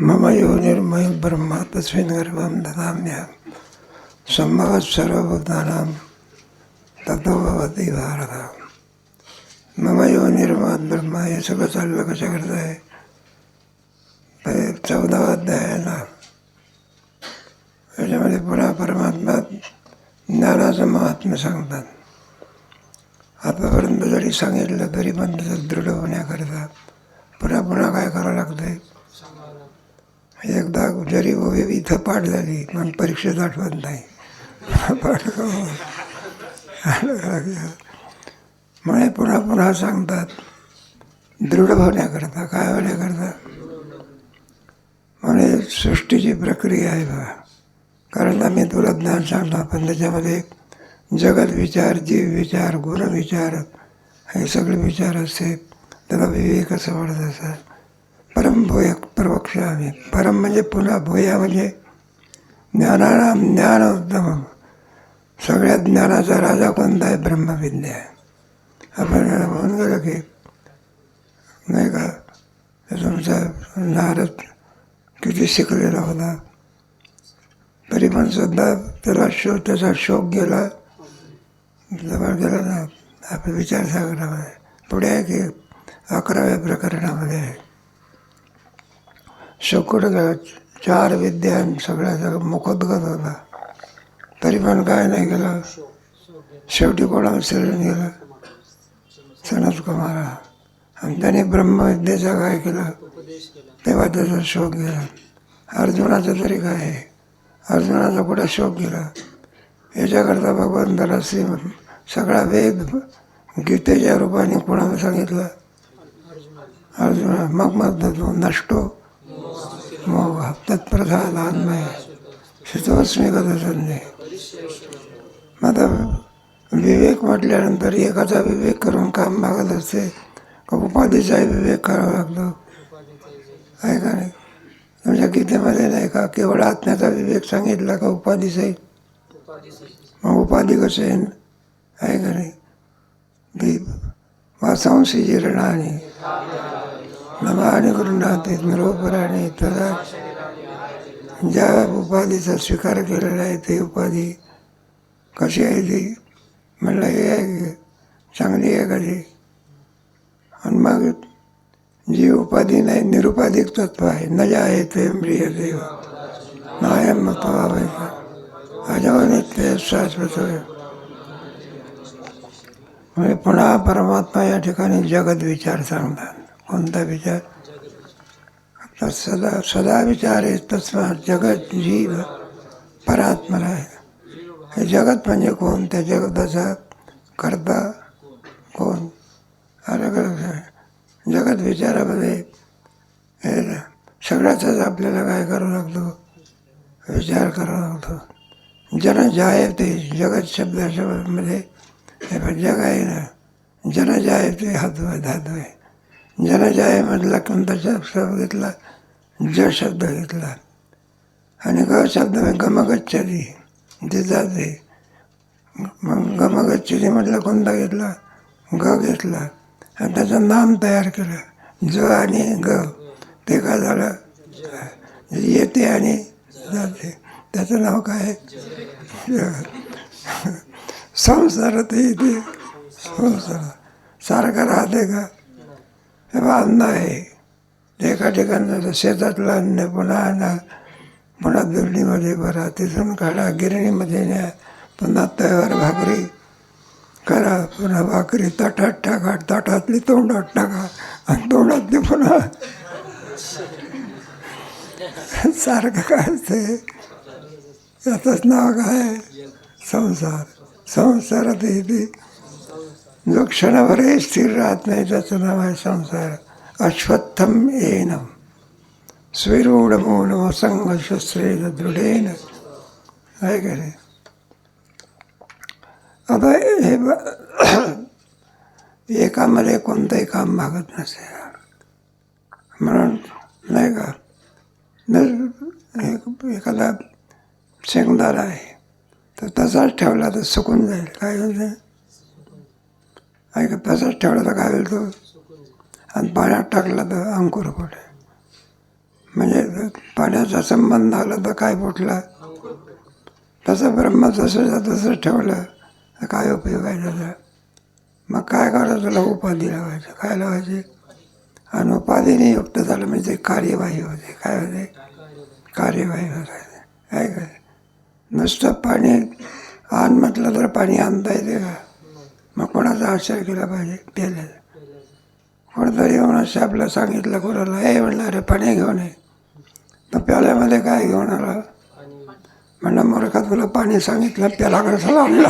मम योनिर्मय ब्रह्मा तस्मिन् गर्भं ददाम्यहं सम्भवत् सर्वभूतानां ततो भवति भारत. मम योनिर्मय ब्रह्मा हे सगळं चाललं कसं करत आहे. 14वा अध्याय आहे ना, त्याच्यामध्ये पुन्हा परमात्मा ज्ञानाचं महात्म्य सांगतात. आतापर्यंत जरी सांगितलं तरी पण त्याचं दृढ होण्याकरता पुन्हा पुन्हा काय करावं लागतंय. एकदा जरी इथं पाठ झाली पण परीक्षेत आठवत नाही. पाठ म्हणे पुन्हा पुन्हा सांगतात दृढ होण्याकरता. काय होण्याकरता म्हणे सृष्टीची प्रक्रिया आहे बा. कारण आम्ही तुला ज्ञान सांगतो पण त्याच्यामध्ये जगत विचार, जीव विचार, गुण विचार हे सगळे विचार असते. त्याला विवेक असं म्हणत असतात. परम भूय प्रवक्ष आम्ही. परम म्हणजे पुन्हा, भूया म्हणजे ज्ञानानाम ज्ञान उत्तम. सगळ्या ज्ञानाचा राजा कोणता आहे? ब्रह्मविद्या आहे. आपण म्हणून गेलं की नाही का, तुमचा नारद किती शिकलेला होता तरी पण सुद्धा त्याचा शोक गेला. जवळ गेला ना आपल्या विचारसागरामध्ये. पुढे आहे की 11व्या प्रकरणामध्ये आहे. शोकुड गेला. 4 विद्या सगळ्या मुखोद्गत होता तरी पण काय नाही गेला. शेवटी कोणाला विसरून गेला? सनत कुमारा. आणि त्याने ब्रह्मविद्येचा काय केला तेव्हा त्याचा शोक गेला. अर्जुनाचं तरी काय आहे? अर्जुनाचा कुठे शोक गेला? याच्याकरता भगवंताला सगळा वेद गीतेच्या रूपाने कोणाला सांगितलं? अर्जुना. मग तो नष्टो मोह तत्प्रसादान्मय शितोस्मी कथा संजय. आता विवेक म्हटल्यानंतर एकाचा विवेक करून काम भागत असते का उपाधीचाही विवेक करावा लागतो? आहे का नाही? तुमच्या गीतेमध्ये नाही का केवळ आत्म्याचा विवेक सांगितला का उपाधीचाही? मग उपाधी कसे आहे का नाही? वासांशी जीर्णाने नवाने गृहाते निरोपराने तदा. ज्या उपाधीचा स्वीकार केलेला आहे ते उपाधी कशी आहे ती? म्हणलं हे आहे चांगली आहे कधी. आणि मग जी उपाधी नाही निरुपाधिक तत्व आहे. न जे आहे ते प्रिय देव नायम मत व्हावायचा अजवनित्य शाश्वत. म्हणजे पुन्हा परमात्मा या ठिकाणी जगत विचार सांगतात. कोणता विचार? सदा सदा विचार आहे तस्मात जगत जीव परात्मरा आहे. हे जगत म्हणजे कोण? त्या जगताचा करता कोण? अलग अलग आहे. जगत विचारामध्ये हे सगळ्याचाच आपल्याला काय करावं लागतो? विचार करावा लागतो. जन जायते जगत शब्दामध्ये हे पण जग आहे ना. जन जायते धातू आहे. जन जाय मधला कोणता शब्द घेतला? ज शब्द घेतला. आणि ग शब्द गमगच्छती ते जाते. मग गमगच्छती म्हटलं कोणता घेतला? ग घेतला. आणि त्याचं नाम तयार केलं ज आणि ग. ते काय झालं? येते आणि जाते. त्याचं नाव काय? संसार. ते येते संसार. सारखं राहते का? हे अन्न आहे. एका ठिकाणी शेतातलं अन्न पुन्हा दुर्डीमध्ये भरा, तिथून काढा, गिरणीमध्ये न्या, पुन्हा तयार भाकरी करा, पुन्हा भाकरी ताटात टाका, ताटातली तोंडात टाका आणि तोंडातली पुन्हा. सारखं काय असते? याचंच नाव काय? संसार. संसारात येते जो क्षणभरही स्थिर राहत नाही त्याचं नाव आहे संसार. अश्वत्थम येनम स्विरूढमूलम संघशस्त्रेण दृढेन. आहे का रे? आता हे एकामध्ये कोणतंही काम भागत नसे. म्हणून नाही का एखादा शेंगदाणा आहे तर तसाच ठेवला तर सुकून जाईल. काय होतं? ऐका तसंच ठेवलं तर काय होईल तो, आणि पाण्यात टाकला तर अंकुर फुटे. म्हणजे पाण्याचा संबंध आला तर काय फुटला, तसं ब्रह्म तसं ठेवलं तर काय उपयोग आहे त्याचा. मग काय करायचं, त्याला उपाधी लावायचं. काय लावायची, आणि उपाधीने युक्त झालं म्हणजे कार्यवाही होते. काय होते, कार्यवाही होते. काय काय नुसतं पाणी आण म्हटलं तर पाणी आणता येते का, मग कोणाचा आश्रय केला पाहिजे, प्यायला. कोणतरी येऊन असं आपलं सांगितलं कोणाला, हे म्हणलं अरे पाणी घेऊन ये, तर प्याल्यामध्ये काय घेऊन आला, म्हणलं मूर्खा तुला पाणी सांगितलं, प्याला कशाला आणला.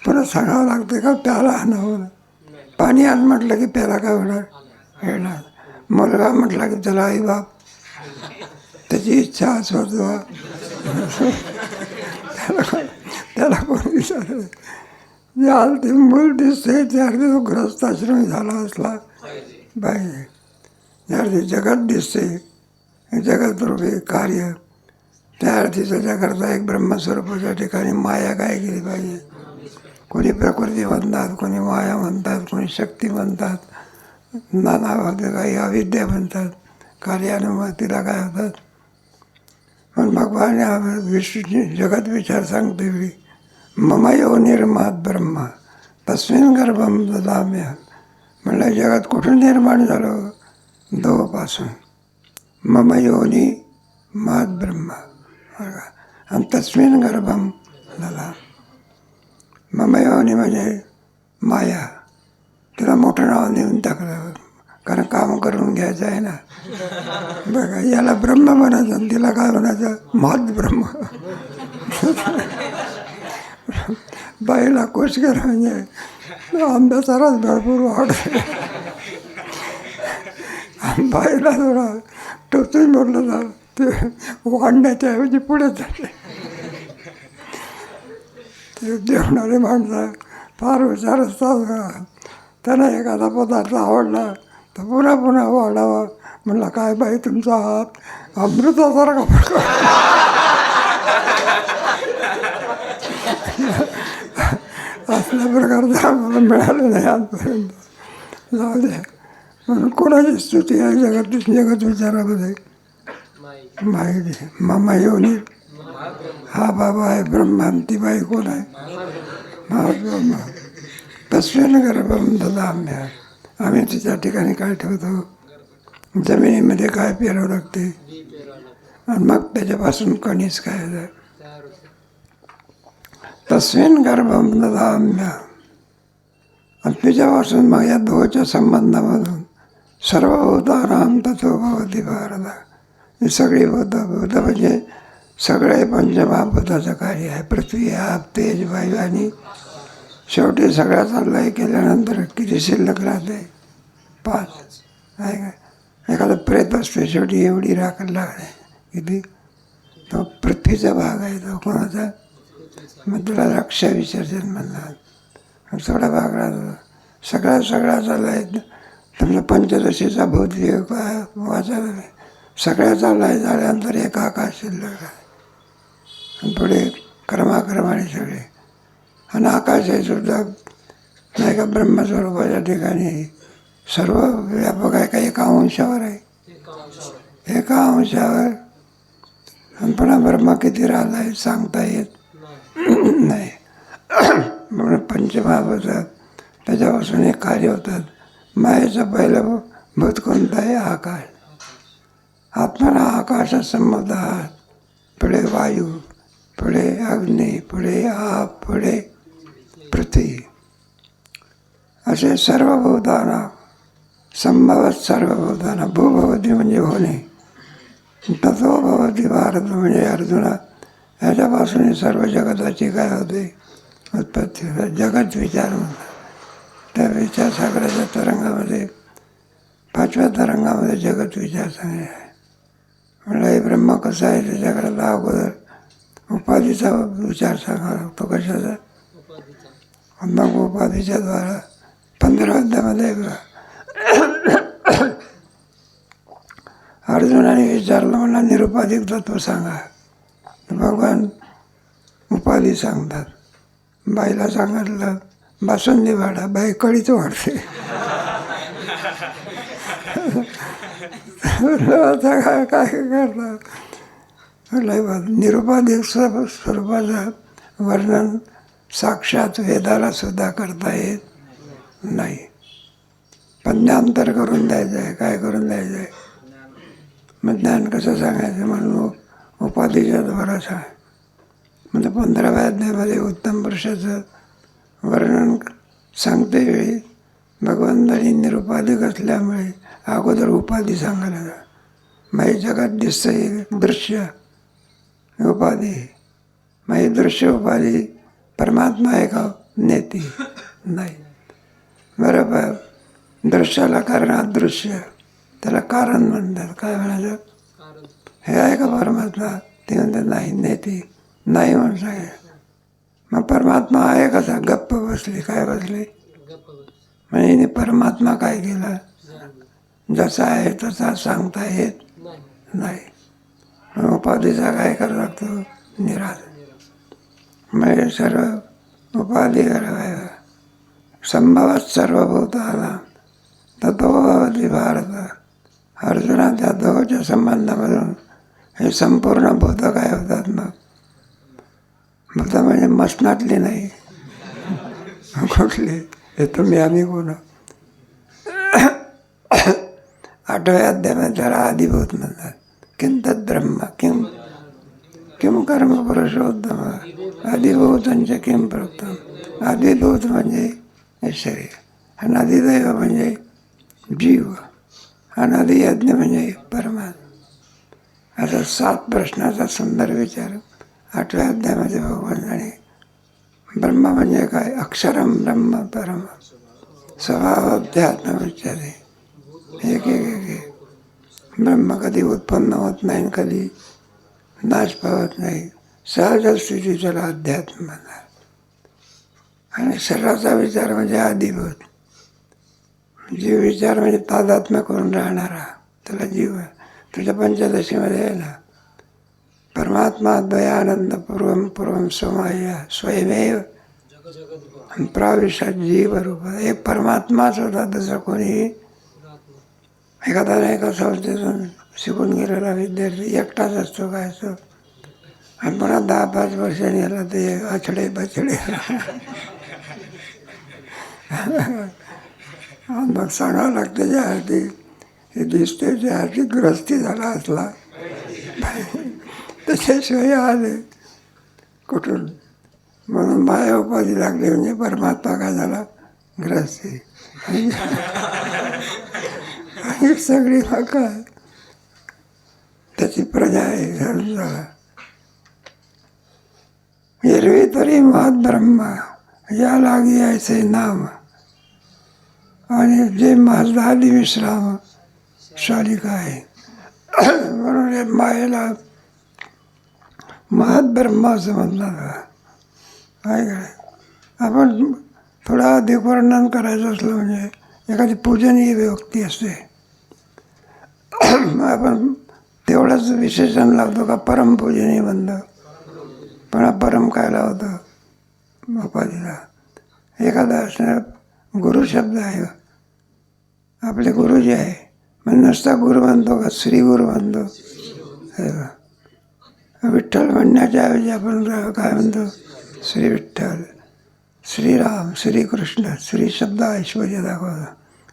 पुन्हा सांगावं लागतं का प्याला आणावं. पाणी आण म्हटलं की प्याला काय होणार, येणार. मुलगा म्हटला की त्याला आई बाप, त्याची इच्छा असतो. त्याला कोण विचारलं, जे अगदी मूल दिसते ते अगदी तो ग्रस्ताश्रमी झाला असला पाहिजे. जे अगदी जगत दिसते जगतरूपी कार्य, त्या अर्थीचं त्याकरता एक ब्रह्मस्वरूपाच्या ठिकाणी माया काय केली पाहिजे. कोणी प्रकृती म्हणतात, कोणी माया म्हणतात, कोणी शक्ती म्हणतात, नाना होते, काही अविद्या म्हणतात. कार्यानुमतीला काय होतात. पण भगवान विष्णू जगत विचार सांगते वेळी मम यो निर्मात ब्रह्म तस्मिन गर्भम ददाम्यहं. म्हणलं जगत कुठून निर्माण झालं, दोपासून. मम योनी मात ब्रह्म, आणि तस्मिन गर्भम ददाम्यहं. मम योनी म्हणजे माया, तिला मोठं नाव देऊन टाकलं, कारण काम करून घ्यायचं आहे ना. बघा, याला ब्रह्म म्हणायचं आणि तिला काय म्हणायचं, मात ब्रह्म. बाईला कुचकर म्हणजे आंब्याचा रस भरपूर वाढतो. बाईला थोडा टोचून म्हटलं तर ते वाढण्याच्या ऐवजी पुढे जाते. ते जेवणारे माणसं फार हुशार असतात का, त्यांना एखादा पदार्थ आवडला तर पुन्हा पुन्हा वाढावा. म्हणलं काय बाई तुमचा हात अमृतासारखा प्रकार. असल्या प्रकारचं आम्हाला मिळालं नाही आजपर्यंत. जाऊ द्या. म्हणून कोणाची स्तुती आहे जगत विचारामध्ये माहिती. मामा योनी हा बाबा आहे ब्रह्मा, ती बाई कोण आहे, महाब्रह्मा. तस्मिन गर्भम ददाम्यहं. आम्ही तिच्या ठिकाणी काय ठेवतो, जमिनीमध्ये काय पेरावं लागते, आणि मग त्याच्यापासून कणीस काय होतं. तस्मिन गर्भम ददाम्यहं. आणि तिच्यापासून मग या दोच्या संबंधामधून सर्वभूतानां ततो भवति भारत. ही सगळी भूत म्हणजे सगळे पंचमहाभूताचं कार्य आहे. पृथ्वी, आप, तेज, वायू, आणि शेवटी सगळ्याचा लय केल्यानंतर किती शिल्लक राहते, 5 आहे का. एखादा प्रेत असते, शेवटी एवढी राखण लागणे किती, तो पृथ्वीचा भाग आहे. तो कोणाचा, मग त्याला रक्षा विसर्जन म्हणतात. थोडा भाग राहतो. सगळ्याचा लय. तुमचा पंचदशीचा भूतवियोग वाचायला सगळ्याचा लय झाल्यानंतर एक आकाश शिल्लक आहे, आणि पुढे क्रमाक्रमाने सगळे. आणि आकाश हे सुद्धा नाही का ब्रह्मस्वरूपाच्या ठिकाणी सर्व व्यापक आहे का, एका अंशावर आहे, एका अंशावर. आणि पुन्हा ब्रह्म किती राहिला आहे सांगता येत नाही. म्हणून पंचमहाभूत त्याच्यापासून एक कार्य होतात. मायेचं पहिलं भूत कोणतं आहे, आकाश. आत्म्याला आकाशात संबंधात, पुढे वायू, पुढे अग्नी, पुढे आप, पुढे पृथ्वी, असे सर्वभूताना संभवत सर्वभूताना. भूभवती म्हणजे होणे, ततो भवति भारत म्हणजे अर्जुना. ह्याच्यापासून सर्व जगताची काय होते, उत्पत्ती. जगत विचार म्हणतात. त्या विचारसागराच्या तरंगामध्ये 5व्या तरंगामध्ये जगत विचार सांगणे आहे. म्हणलं हे ब्रह्म कसं आहे, त्याच्याकडे अगोदर उपाधीचा विचार सांगावा लागतो. कशाचा, मग उपाधीच्या द्वारा 15व्या अध्यायामध्ये अर्जुनाने विचारलं, मला निरुपाधिक तत्व सांगा. भगवान उपाधी सांगतात. बाईला सांगितलं बासुंदी वाढा, बाई कळीच वाढते. आता काय काय करतात. निरुपाधिक स्वरूपाचं वर्णन साक्षात वेदाला सुद्धा करता येत नाही. पण ज्ञांतर करून द्यायचं आहे. काय करून द्यायचं आहे? मग ज्ञान कसं सांगायचं म्हणून उपाधीच्या द्वाराच आहे. म्हणजे 15व्या अध्यायामध्ये उत्तम पुरुषाचं वर्णन सांगते वेळी भगवंतानी निरुपाधिक असल्यामुळे अगोदर उपाधी सांगायला जा. माझ्या जगात दिसतं दृश्य उपाधी, माझी दृश्य उपाधी परमात्मा आहे का? नेती नाही. बरोबर. दृश्याला कारण दृश्य, त्याला कारण म्हणतात. काय म्हणायचं? हे आहे का परमात्मा? ते म्हणतात नाही, नेती नाही म्हणून सांगे. मग परमात्मा आहे कसा? गप्प बसली. काय बसली? म्हणजे परमात्मा काय केला? जसा आहे तसा सांगता येत नाही. उपाधीचा काय करावं लागतो? निराश. म्हणजे सर्व उपाधी करावं. संभवत सर्वभूतानां ततो भवति भारत. अर्जुना त्या दोघांच्या संबंधामधून हे संपूर्ण भूत काय होतात? मग भूत म्हणजे मसनातली नाही. कुठली? हे तुम्ही आम्ही कोण? 8व्या अध्यायामध्ये त्याला आदिभूत म्हणतात. किं तद् ब्रह्म किं किं कर्म पुरुषोत्तम आदिभूतंच किं प्रोक्तम. आदिभूत म्हणजे हे शरीर, आणि आदिदैव म्हणजे जीव, आणि आदियज्ञ म्हणजे परमात्मा. असा 7 प्रश्नाचा सुंदर विचार 8व्या अध्यायामध्ये भगवंताने. ब्रह्म म्हणजे काय? अक्षरम ब्रह्म परम स्वभावाध्यात्म विचारे. एक एक एक एक. ब्रह्म कधी उत्पन्न होत नाही, कधी नाश पावत नाही. सहज स्थिती त्याला अध्यात्म म्हणतात. आणि शरीराचा विचार म्हणजे आदिभूत. जीव विचार म्हणजे तादात्म्य करून राहणारा, त्याला जीव आहे. तुझ्या पंचदशीमध्ये आहे ना, परमात्मा द्वयानंद पूर्वम पूर्वम समाह्य स्वयमेव प्राविशात जीव रूप. एक परमात्माच होता, दुसरा कोणी. एखादा एका संस्थेतून शिकून गेलेला विद्यार्थी एकटाच असतो. काय असतो? आणि पुन्हा 10-5 वर्षांनी याला ते आछडे बछडे. मग सांगावं लागतं ज्या आरती हे दिसते, ज्या आरती ग्रस्ती झाला असला त्याच्याशिवाय आले कुठून. म्हणून माया उपाधी लागली म्हणजे परमात्मा काय झाला? ग्रस्ती. आणि सगळी काय त्याची प्रजा आहे. झाला एरवी तरी महत ब्रह्मा या लागी यायचे नाम, आणि जे महदादी विश्राम शालिका आहे. म्हणून मायेला महत ब्रह्मा असं म्हणतात. काय काय आपण थोडा अधिक वर्णन करायचं असलं म्हणजे एखादी पूजनीय व्यक्ती असते, आपण तेवढंच विशेषण लावतो का परमपूजनीय म्हणतो. पण परम काय लावतो? उपाधीला. एखादा असणार गुरु शब्द आहे, आपले गुरु जे आहे, म्हणजे नुसता गुरु म्हणतो का श्री गुरु म्हणतो? विठ्ठल म्हणण्याच्या ऐवजी आपण काय म्हणतो? श्री विठ्ठल, श्रीराम, श्रीकृष्ण. श्री शब्द ऐश्वर्य दाखवतो.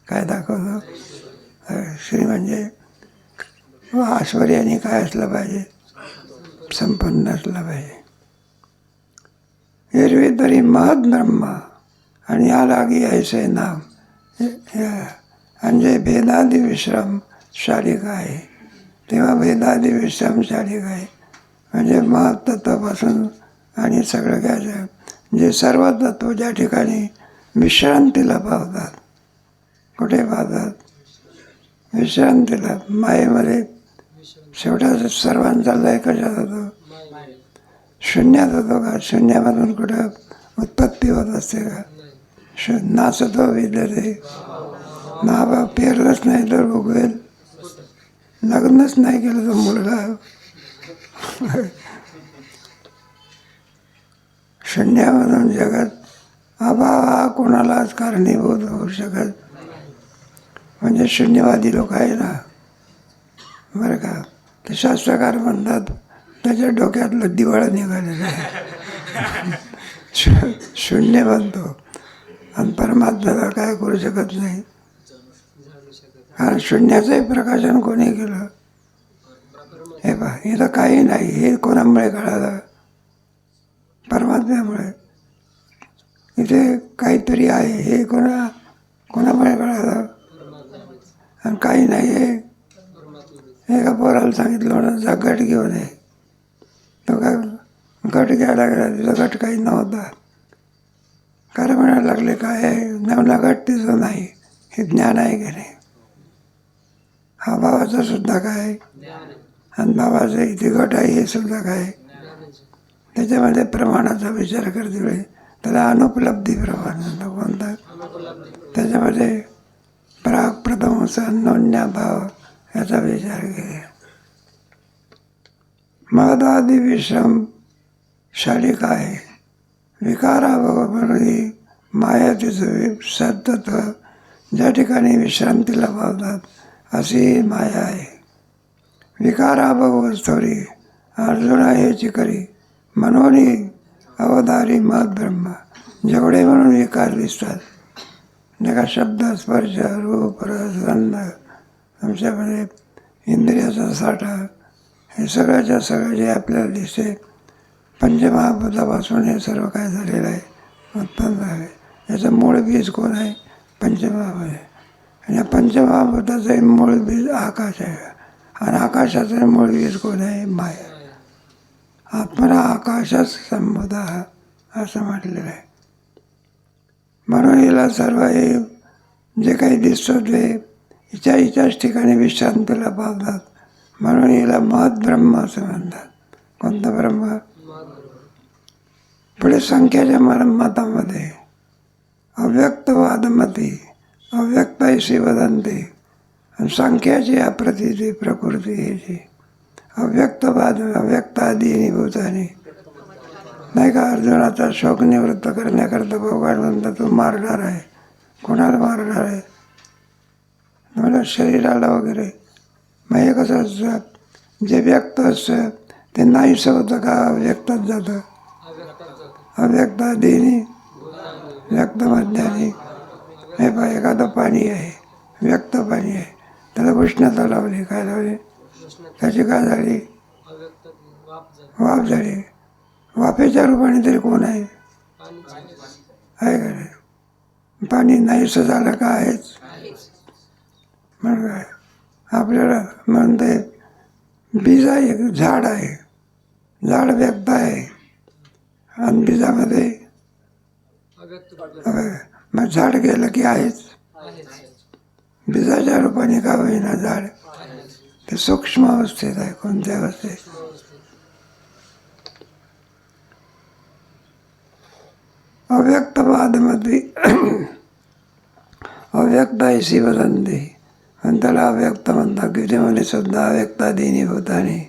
काय दाखवतो? श्री म्हणजे ऐश्वर्याने काय असलं पाहिजे? संपन्न असलं पाहिजे. एरवी तरी महत ब्रह्मा आणि या लागी ऐसे नाम. आणि जे भेदादी विश्राम शालिका आहे, तेव्हा भेदादी विश्राम शालिका आहे. म्हणजे महत्त्वापासून आणि सगळं घ्यायचं, जे सर्व तत्व ज्या ठिकाणी विश्रांतीला पावतात. कुठे पावतात? विश्रांतीला. मायेमध्ये शेवटा सर्वांचा लय कशात होतो? शून्यात होतो का? शून्यामधून कुठं उत्पत्ती होत असते का? नासतो विद्यते. महाबा पेरलंच नाही तर उगवेल. लग्नच नाही केलं तर मुलगा. शून्यामधून जगत अभाव हा कोणालाच कारणीभूत होऊ शकत. म्हणजे शून्यवादी लोक आहे ना, बरं का, ते शास्त्रकार म्हणतात त्याच्या डोक्यातलं दिवाळं निघालेलं आहे. शून्य बनतो आणि परमात्म्याला काय करू शकत नाही. कारण शून्याचंही प्रकाशन कोणी केलं? हे पहा, इथं काही नाही. हे कोणामुळे कळालं? परमात्म्यामुळे. इथे काहीतरी आहे हे कोणामुळे कळालं? आणि काही नाही आहे. एका पोराला सांगितलं म्हणून जा गट घेऊन ये. तो काय गट घ्यायला गेला, तिथं गट काही नव्हता. कारण म्हणायला लागले काय आहे? नवला गट तिथं नाही. हे ज्ञान आहे की नाही? हा भावाचा सुद्धा काय, आणि भावाचं इथे गट आहे हे सुद्धा काय. त्याच्यामध्ये प्रमाणाचा विचार करते वेळी त्याला अनुपलब्धी प्रमाण म्हणतो. कोणता? त्याच्यामध्ये प्राग प्रथम अन्योन्या भाव याचा विचार केला. महदादी विश्रम शालिका आहे. विकाराबरोबरही माया तिचं सतत्व ज्या ठिकाणी विश्रांतीला पावतात अशी माया आहे. विकाराबरोबर थोरी अर्जुना हेची करी मनोनी अवधारी मत ब्रह्म. जेवढे म्हणून विकार दिसतात नाही का, शब्द स्पर्श रूप रस गंध, आमच्यामध्ये इंद्रियाचा साठा, हे सगळ्याच्या सगळं जे आपल्याला दिसते पंचमहाभूतापासून हे सर्व काय झालेलं आहे, उत्पन्न झाले. याचं मूळ बीज कोण आहे? पंचमहाभूत. आणि या पंचमहाभूताचं मूळ बीज आकाश आहे. आणि आकाशाचं मूळ बीज कोण आहे? माया. आत्मना आकाशच संबोधा असं म्हटलेलं आहे. म्हणून हिला सर्व हे जे काही दिसतो ते हिच्याच ठिकाणी विश्रांतीला पावतात. म्हणून हिला महत ब्रह्म असं म्हणतात. कोणतं ब्रह्म? पुढे संख्याच्या मतामध्ये अव्यक्तवादमती अव्यक्तायशी वदंती. आणि संख्याची अप्रतिती प्रकृती ह्याची अव्यक्तवाद अव्यक्तादीनी भूतानी. नाही का, अर्जुनाचा शोक निवृत्त करण्याकरता भगवान म्हणतात तू मारणार आहे. कोणाला मारणार आहे? मला शरीराला वगैरे. मग हे कसं असतं, जे व्यक्त असतं ते नाहीसं होतं का व्यक्तच जातं? अव्यक्तादीनी व्यक्तमध्यानी. हे पहा, एखादं पाणी आहे, व्यक्त पाणी आहे, त्याला उष्णता लावली. काय लावली? त्याची काय झाली? वाफ झाली. वाफेच्या रूपाने तरी कोण आहे? आहे का नाही? पाणी नाहीसं झालं का? आहेच. म्हणून काय आपल्याला म्हणते बीज आहे, एक झाड आहे, झाड व्यक्त आहे आणि बीजामध्ये मग झाड गेलं की आहेच. बीजाच्या रूपाने का होईना झाड ते सूक्ष्म अवस्थेत आहे. कोणत्या अवस्थेत? अव्यक्तवादमध्ये अव्यक्तायशी वदंती. आणि त्याला अव्यक्त म्हणतात. गीतेमध्ये सुद्धा अव्यक्तादीनी भूतानी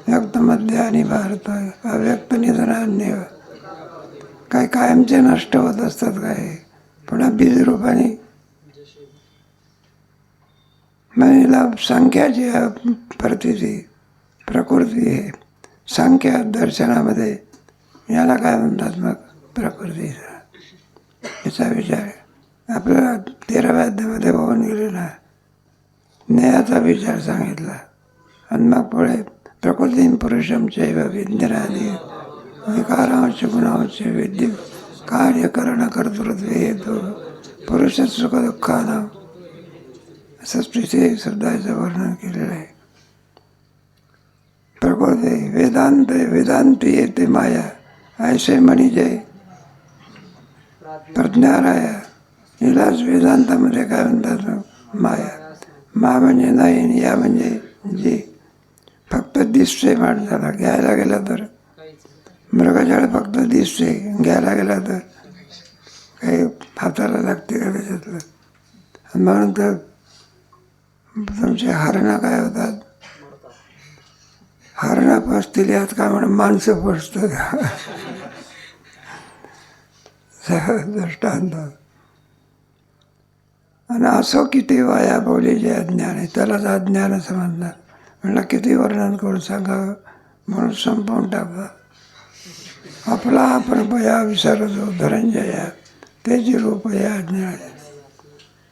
व्यक्तमध्ये आणि भारत अव्यक्त निधनान्य. काय कायमचे नष्ट होत असतात काय, पुन्हा बीज रूपाने. महिला संख्याची प्रतिती प्रकृती आहे. संख्या दर्शनामध्ये याला काय म्हणतात? मग प्रकृतीचा. याचा विचार आपल्याला 13व्या अध्यायामध्ये होऊन गेलेला. ज्ञेयाचा विचार सांगितला. आणि मग पुढे प्रकृती पुरुषम चैव विद्यनादी विकारांश गुणांश विद्य कार्यकरण कर्तृत्व हेतू पुरुष सुख दुःखानं असं तिथे सुद्धा याचं वर्णन केलेलं आहे. प्रकृती वेदांत वेदांती येते माया ऐसे म्हणी जय प्रज्ञाराया. हिलाच वेदांतामध्ये काय म्हणतात? माया. मा म्हणजे नाही, या म्हणजे जी. फक्त दिसते माणसाला. घ्यायला गेला तर मृगजळ फक्त दिसते, घ्यायला गेला तर काही हाताला लागते का त्याच्यातलं. म्हणून तर तुमचे हरणं काय होतात? हरणं पसतील यात काय म्हणून माणसं पसतात. दृष्टांत. आणि असो किती वाया बोली जे अज्ञान आहे त्यालाच अज्ञान समजणार. म्हणलं किती वर्णन करून सांगावं म्हणून संपवून टाका. आपला आपण भया विसरतो धनंजया तेची रूप हे अज्ञान.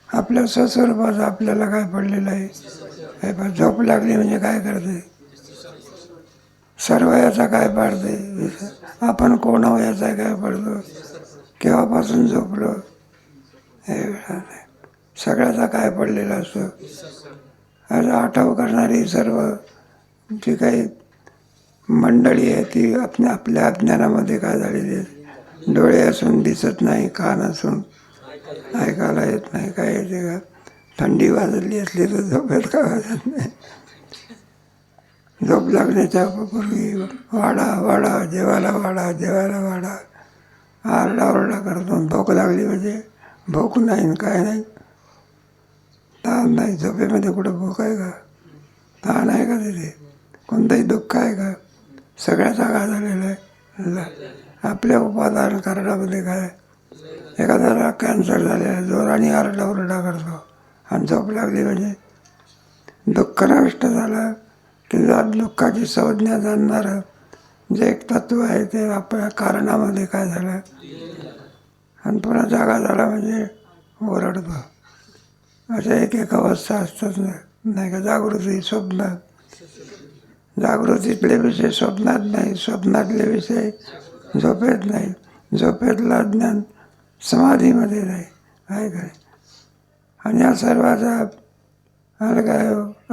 आपल्या स्वस्वरूपाचं आपल्याला काय पडलेलं आहे. हे पण झोप लागली म्हणजे काय करते, सर्व याचा काय पाडते, आपण कोण आहो याचा काय पडतो, केव्हापासून झोपलो हे सगळ्याचा काय पडलेला असतो. आज आठव करणारी सर्व जी काही मंडळी आहे ती आपल्या अज्ञानामध्ये काय झालेली आहे. डोळे असून दिसत नाही, कान असून ऐकायला येत नाही, काय येते का. थंडी वाजली असली तर झोपेत का वाजत नाही. झोप लागण्याच्या पूर्वी वाडा वाडा जेवायला वाडा जेवायला वाडा आरडाओरडा करतो. भूक लागली म्हणजे भूक नाही काय नाही, ताण नाही. झोपेमध्ये कुठं भूक आहे का, ताण आहे का, तिथे कोणतंही दुःख आहे का. सगळ्याचा काय झालेला आहे. आपल्या उपादान करण्यामध्ये काय, एखाद्याला कॅन्सर झालेला जोराने आरडाओरडा करतो आणि झोप लागली म्हणजे दुःख नष्ट झालं की दुःखाची संज्ञा जाणणारं जे एक तत्व आहे ते आपल्या कारणामध्ये काय झालं आणि पुन्हा जागा झाला म्हणजे ओरडतो. अशा एक अवस्था असतात नाही का. जागृती स्वप्नात, जागृतीतले विषय स्वप्नात नाही, स्वप्नातले विषय झोपेत नाही, झोपेतला ज्ञान समाधीमध्ये नाही आहे काय. आणि या सर्वाचा काय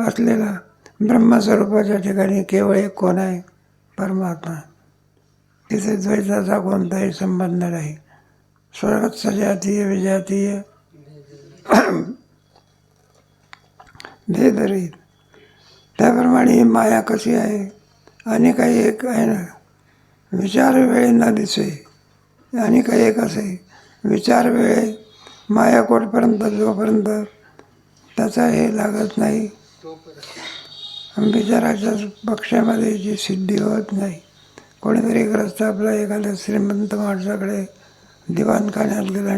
असलेला ब्रह्मस्वरूपाच्या ठिकाणी केवळ एक कोण आहे, परमात्मा. तिथे द्वैताचा कोणताही संबंध नाही. स्वर्गात सजातीय विजातीय भेदरहित. त्याप्रमाणे माया कशी आहे, आणि काही एक आहे ना. विचार वेळे न दिसे आणि काही एक असे. विचार वेळे माया कोटपर्यंत जोपर्यंत त्याचा हे लागत नाही, विचाराच्या पक्षामध्ये जी सिद्धी होत नाही. कोणीतरी ग्रस्त आपला एखाद्या श्रीमंत माणसाकडे दिवाणखान्यात गेला,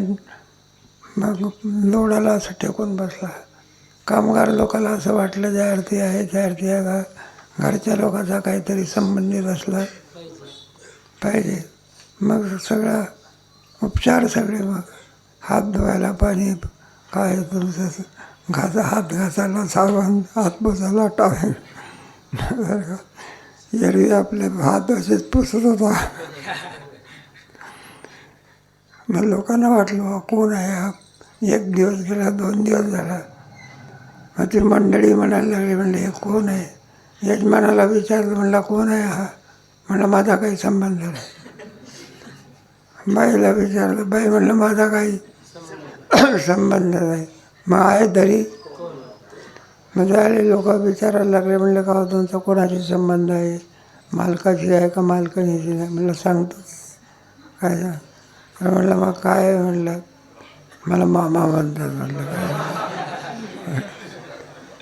मग लोडाला असं टेकून बसला. कामगार लोकांना असं वाटलं ज्या अर्थी आहे त्या अर्थी आहे का, घरच्या लोकांचा काहीतरी संबंधित असला पाहिजे. मग सगळा उपचार सगळे, मग हात धुवायला पाणी, काय तुमचं हात घासायला साबण, हात पुसायला टावेल. एरवी आपले हात असेच पुसत होता. मग लोकांना वाटलं कोण आहे हा. एक दिवस गेला, 2 दिवस झाला, मग ती मंडळी म्हणायला लागली, म्हणले हे कोण आहे. यजमानाला विचारलं, म्हणला कोण आहे हा. म्हणलं माझा काही संबंध नाही. बाईला विचारलं, बाई म्हणलं माझा काही संबंध नाही. मग आहे तरी. म्हणजे आले लोक विचारायला लागले, म्हणलं का तुमचा कोणाशी संबंध आहे, मालकाची आहे का मालकणीची नाही. म्हणलं सांगतो काय सांग. म्हणलं मग काय आहे. म्हणलं मला मामा म्हणतात. म्हणलं काय.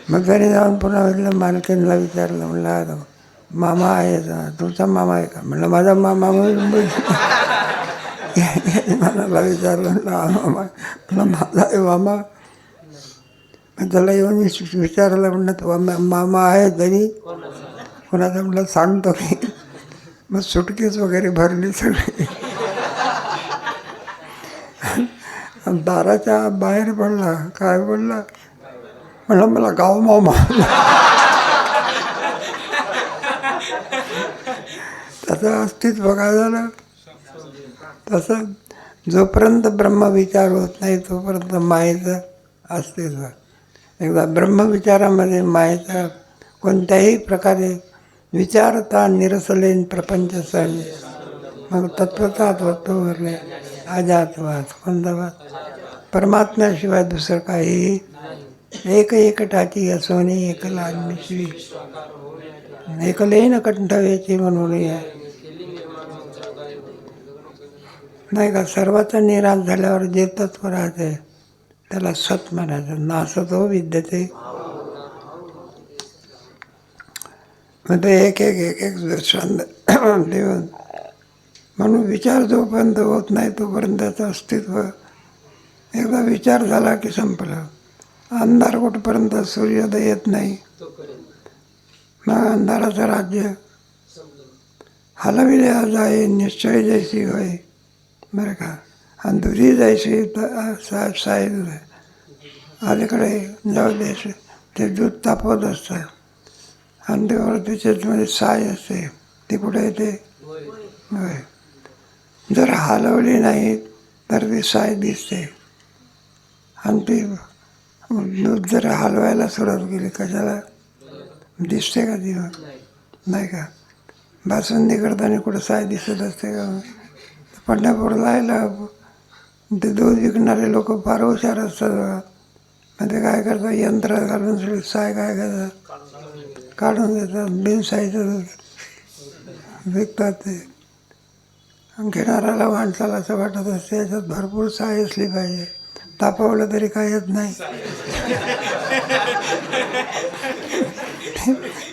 मग घरी जाऊन पुन्हा म्हटलं मालकीणला विचारलं, म्हणलं मामा आहे का, तुमचा मामा आहे का. म्हणलं माझा मामा म्हणून मनाला विचारलं, म्हणलं हा मामा. म्हणलं माझा आहे मामा. मग त्याला येऊन विचारलं, म्हणलं तो मामा आहे तरी कोणाचा. म्हणलं सांगतो की. मग सुटकेस वगैरे भरली सगळी. दाराच्या बाहेर पडला. काय बोलला. म्हणलं मला गाव मामा. त्याचं अस्तित्व काय झालं. तसं जोपर्यंत ब्रह्मविचार होत नाही तोपर्यंत मायेचं अस्तित्व. एकदा ब्रह्मविचारामध्ये मायेचा कोणत्याही प्रकारे विचारता निरसलेन प्रपंच सण, मग तत्वतात होतो भरले अजातवाद. कोणता वाद. परमात्म्याशिवाय दुसरं काही. एक एकटाची असोनी एकला अन्विषवी, एकलेन कंठवेची म्हणून नाही का. सर्वाचा निराश झाल्यावर जे तत्व राहते त्याला सत म्हणायचं. नासतो विद्यते. मग ते एक एक एक एक दृष्टांत देऊन म्हणून विचार जोपर्यंत होत नाही तोपर्यंत त्याचं अस्तित्व, एकदा विचार झाला की संपलं. अंधार कुठपर्यंत सूर्योदय येत नाही मग अंधाराचं राज्य. हलविल्या जाई निश्चय जैसी होय, बरं का. आणि दुरी जायची साहेब अलीकडे जाऊ द्यायचे ते दूध तापवत असतं आणि त्यावर त्याच्यामध्ये साय असते, ती कुठे येते? होय. जर हलवली नाही तर ती साय दिसते. आणि ती दूध जर हलवायला सुरुवात केली कशाला दिसते का ती? नाही का. बासुंदी करताना कुठं साय दिसत असते का? पंढरपूरला यायला ते दूध विकणारे लोक फार हुशार असतात बघा. मग ते काय करतात, यंत्रात घालून सगळी साय काय करतात काढून देतात. बिनसायचं दूध विकतात ते. घेणाऱ्याला माणसाला असं वाटत असते याच्यात भरपूर साय असली पाहिजे, तापवलं तरी काय येत नाही.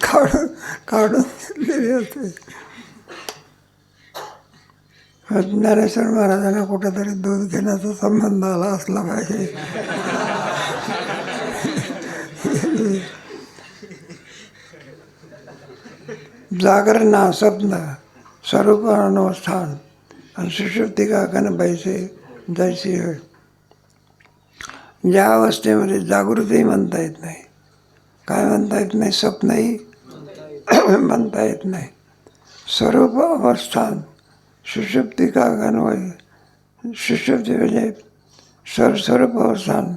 काढून काढून दिलेली असते. ज्ञानेश्वर महाराजांना कुठेतरी दूध घेण्याचा संबंध आला असला पाहिजे. जागरणा स्वप्न स्वरूप अवस्थान आणि सुषुप्ती का गण बैसे जैसी होय. ज्या अवस्थेमध्ये जागृती म्हणता येत नाही, काय म्हणता येत नाही, स्वप्नही म्हणता येत नाही. स्वरूप अवस्थान सुषुप्ती का गण होय. सुषुप्ती म्हणजे स्वरूप अवस्थान,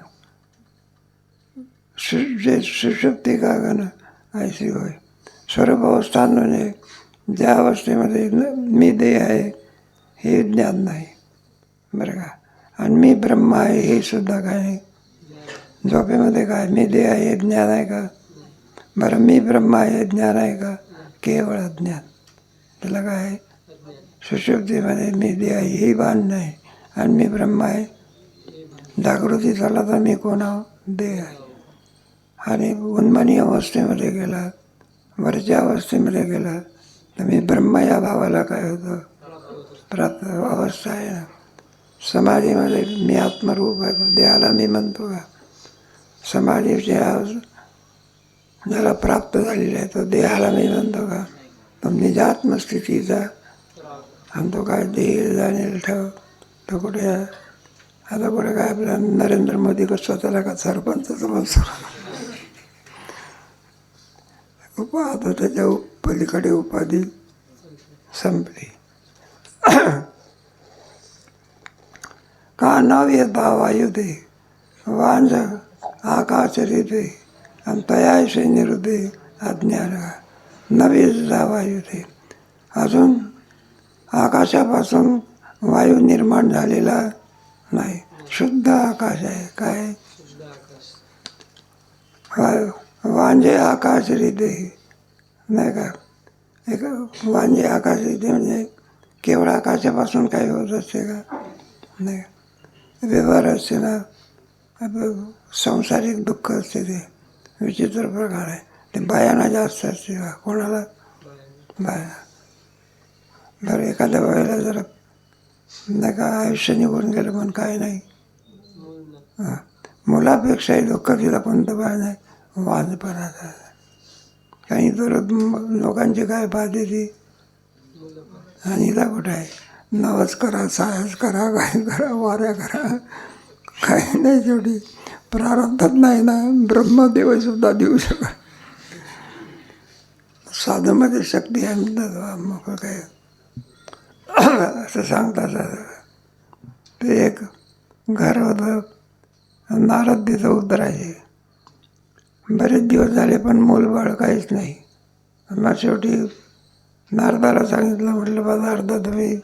जे सुषुप्ती का गण ऐसी होय. स्वरूप अवस्थान म्हणजे ज्या अवस्थेमध्ये मी देह आहे हे ज्ञान नाही, बरं का. आणि मी ब्रह्म आहे हे सुद्धा काय नाही. झोपेमध्ये काय मी देह आहे ज्ञान आहे का? बरं, मी ब्रह्म आहे ज्ञान आहे का? केवळ अज्ञान. त्याला काय आहे? सुषुप्तीमध्ये मी देह आहे ही भान नाही आणि मी ब्रह्म आहे. जागृती झाला तर मी कोण आहो? देह आहे. आणि उन्मनी अवस्थेमध्ये गेला, वरच्या अवस्थेमध्ये गेला तर मी ब्रह्म या भावाला काय होतं? प्राप्त अवस्था आहे ना. समाधीमध्ये मी आत्मरूप आहे, देहाला मी म्हणतो का? समाधीच्या ज्याला प्राप्त झालेला आहे तो देहाला मी म्हणतो का? तो निजात्मस्थितीचा. आणि तो काय देह जाणेल ठेव तो कुठे आहे? आता कुठे काय आपला नरेंद्र मोदी का स्वतःला का सरपंच समजतो? आता त्याच्या पलीकडे उपाधी संपली. का नाव येता वायू दे वांझ आकाश रिते आणि तयाशे निरुदे अज्ञान नवीचा वायू दे. अजून आकाशापासून वायू निर्माण झालेला नाही, शुद्ध आकाश आहे. काय? वांझे आकाश रिते, नाही का. एक वांझे आकाश रिते म्हणजे केवळ आकाशापासून काही होत असते का? नाही. व्यवहार असते ना, सांसारिक दुःख असते, ते विचित्र प्रकार आहे. ते बायांना जास्त असते का? कोणाला? बाया. बरं, एखाद्या बायाला जरा नाही का आयुष्य निघून गेलं पण काय नाही, मुलापेक्षाही दुःख तिला कोणतं बाय नाही, वाजपणाचा. काही तर लोकांची काय पाहते ती, आणि हिला कुठं आहे? नवस करा, साहस करा, काय करा, वाऱ्या करा, काही नाही. शेवटी प्रारब्धात नाही ना, ब्रह्मदेव सुद्धा देऊ शकत. साधूमध्ये शक्ती आहे म्हणतात, मग काय असं सांगतात. ते एक घर होतं, नारद तिथं उतरायचे. बरेच दिवस झाले पण मूलबाळ काहीच नाही. मग शेवटी नारदाला सांगितलं, म्हटलं बा नारदा, तुम्ही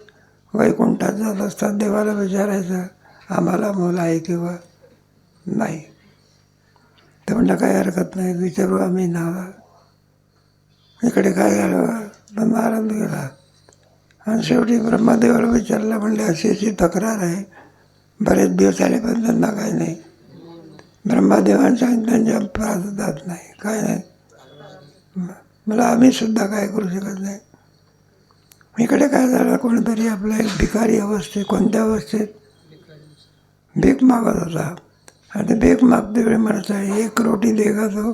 वैकुंठात जात असतात, देवाला विचारायचं आम्हाला मूल आहे किंवा नाही. ते म्हणलं काही हरकत नाही, विचारू आम्ही नाव. इकडे काय झालं तर नारद गेला आणि शेवटी ब्रह्मदेवाला विचारलं, म्हणले अशी अशी तक्रार आहे, बरेच दिवस झाले पण त्यांना काय नाही. ब्रह्मदेवाने सांगितलं त्यांच्या प्रारब्धात नाही, काय नाही. मला आम्ही सुद्धा काय करू शकत नाही. इकडे काय झालं, कोणीतरी आपला एक भिकारी अवस्थेत, कोणत्या अवस्थेत भीक मागत होता. आणि भीक मागते वेळी म्हणायचं, एक रोटी देगा तो.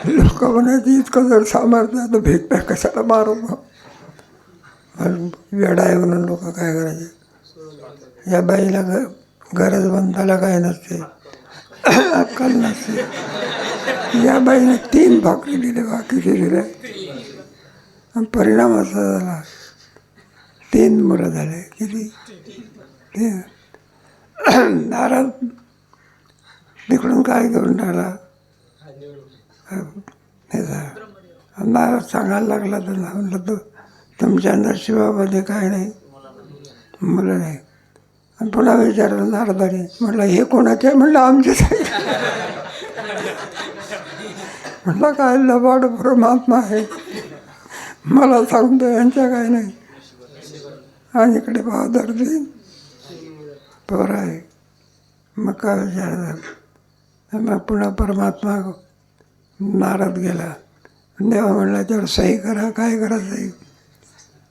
लोक म्हणायचे इतकं जर सामर्थ्य तर भीक पॅक कशाला मारतो. वेडा आहे म्हणून लोक काय करायचे. या बाईला गरजवंताला काय नसते, अक्कल नसते. या बाईने 3 भाकरी दिले, बाकीचे दिले. परिणाम असा झाला, 3 मुलं झाले. किती? नारद तिकडून काय घेऊन राहिला, नारद सांगायला लागला तर म्हणलं, तो तुमच्या नशिबामध्ये काय नाही, मुलं नाही. आणि पुन्हा विचारलं नारदाने, म्हटलं हे कोणाचे? म्हणलं आमचेच आहे. म्हटलं काय लबाड परमात्मा आहे, मला सांगतो यांच्या काय नाही. आणि इकडे बहादर दिन पोर आहे. मग काय विचारलं. मग पुन्हा परमात्मा नारद गेला. देवा म्हणला त्यावर सही करा, काय करा सही?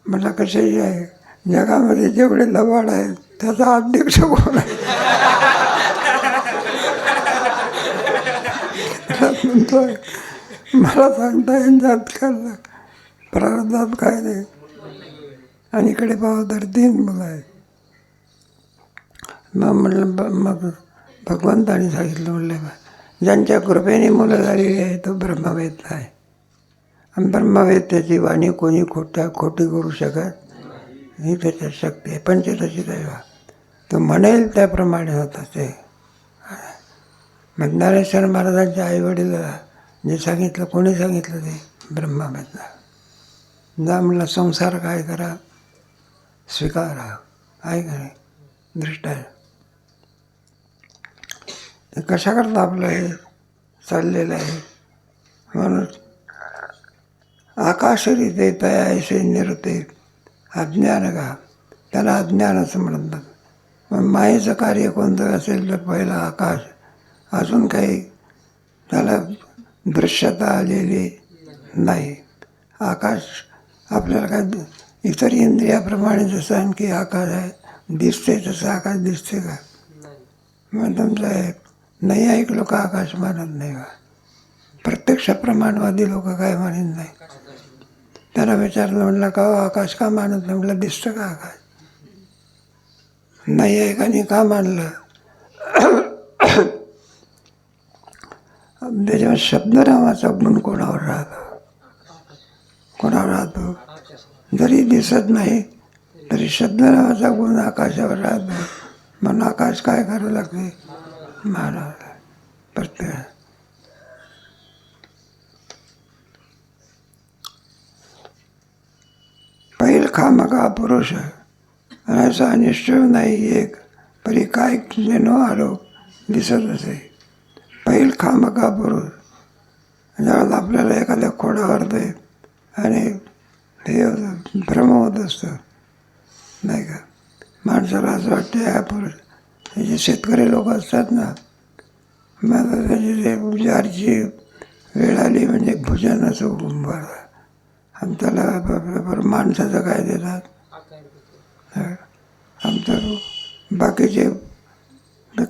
म्हटलं कशाही आहे, जगामध्ये जेवढे लबाड आहेत त्याचा अध्यक्ष कोण आहे? म्हणतोय मला सांगता यांच्यात काय प्रारब्धात काय नाही. आणि इकडे पाहू तर 3 मुलं आहेत. मग म्हटलं, मग भगवंताने सांगितलं, म्हणलं ज्यांच्या कृपेने मुलं झालेली आहे तो ब्रह्मवेद आहे. आणि ब्रह्मवेद त्याची वाणी कोणी खोटी करू शकत ही त्याच्यात शक्ती आहे. पंचदशी दैव तो म्हणेल त्याप्रमाणे होतं ते. मग ज्ञानेश्वर महाराजांच्या आईवडीला जे सांगितलं, कोणी सांगितलं ते ब्रह्मवेदला. जा म्हणलं संसार काय करा, स्वीकारा, आहे का नाही, दृष्ट आहे. कशाकरता आपलं हे चाललेलं आहे. म्हणून आकाशरीते तया ऐसे निरते अज्ञान का, त्याला अज्ञान असं म्हणतात. मग मायेचं कार्य कोणतं असेल तर पहिला आकाश, अजून काही त्याला दृश्यता आलेली नाही. आकाश आपल्याला काय इतर इंद्रियाप्रमाणे जसं आणखी आकाश आहे दिसते तसं आकाश दिसते का? मग तुमचं आहे नाही ऐक लोक आकाश मानत नाही का? प्रत्यक्ष प्रमाणवादी लोक काय मानत नाही. त्याला विचारलं, म्हटलं का हो आकाश का मानत नाही? म्हटलं दिसतं का आकाश? नाही आहे का नाही का मानलं? त्याच्यावर शब्द नावाचा गुण कोणावर राहतो? कोणावर राहतो? जरी दिसत नाही तरी शब्द नावाचा गुण आकाशावर राहतो. म्हणून आकाश काय करावं लागते? मानावं लागते. प्रत्येक पैल खामका पुरुष असा निश्चय नाही एक, परी काय न आलो दिसत असे. पैल खामका पुरुष, ज्यावेळेला आपल्याला एखाद्या खोडावर ते आणि हे भ्रम होत असतं नाही का. माणसाला असं वाटते हा पुरुष, हे जे शेतकरी लोक असतात ना, मग त्याची जे ज्वारीची वेळ आली म्हणजे भुजन असं उभारतात. आणि त्याला माणसाचं काय देतात, आमचं बाकीचे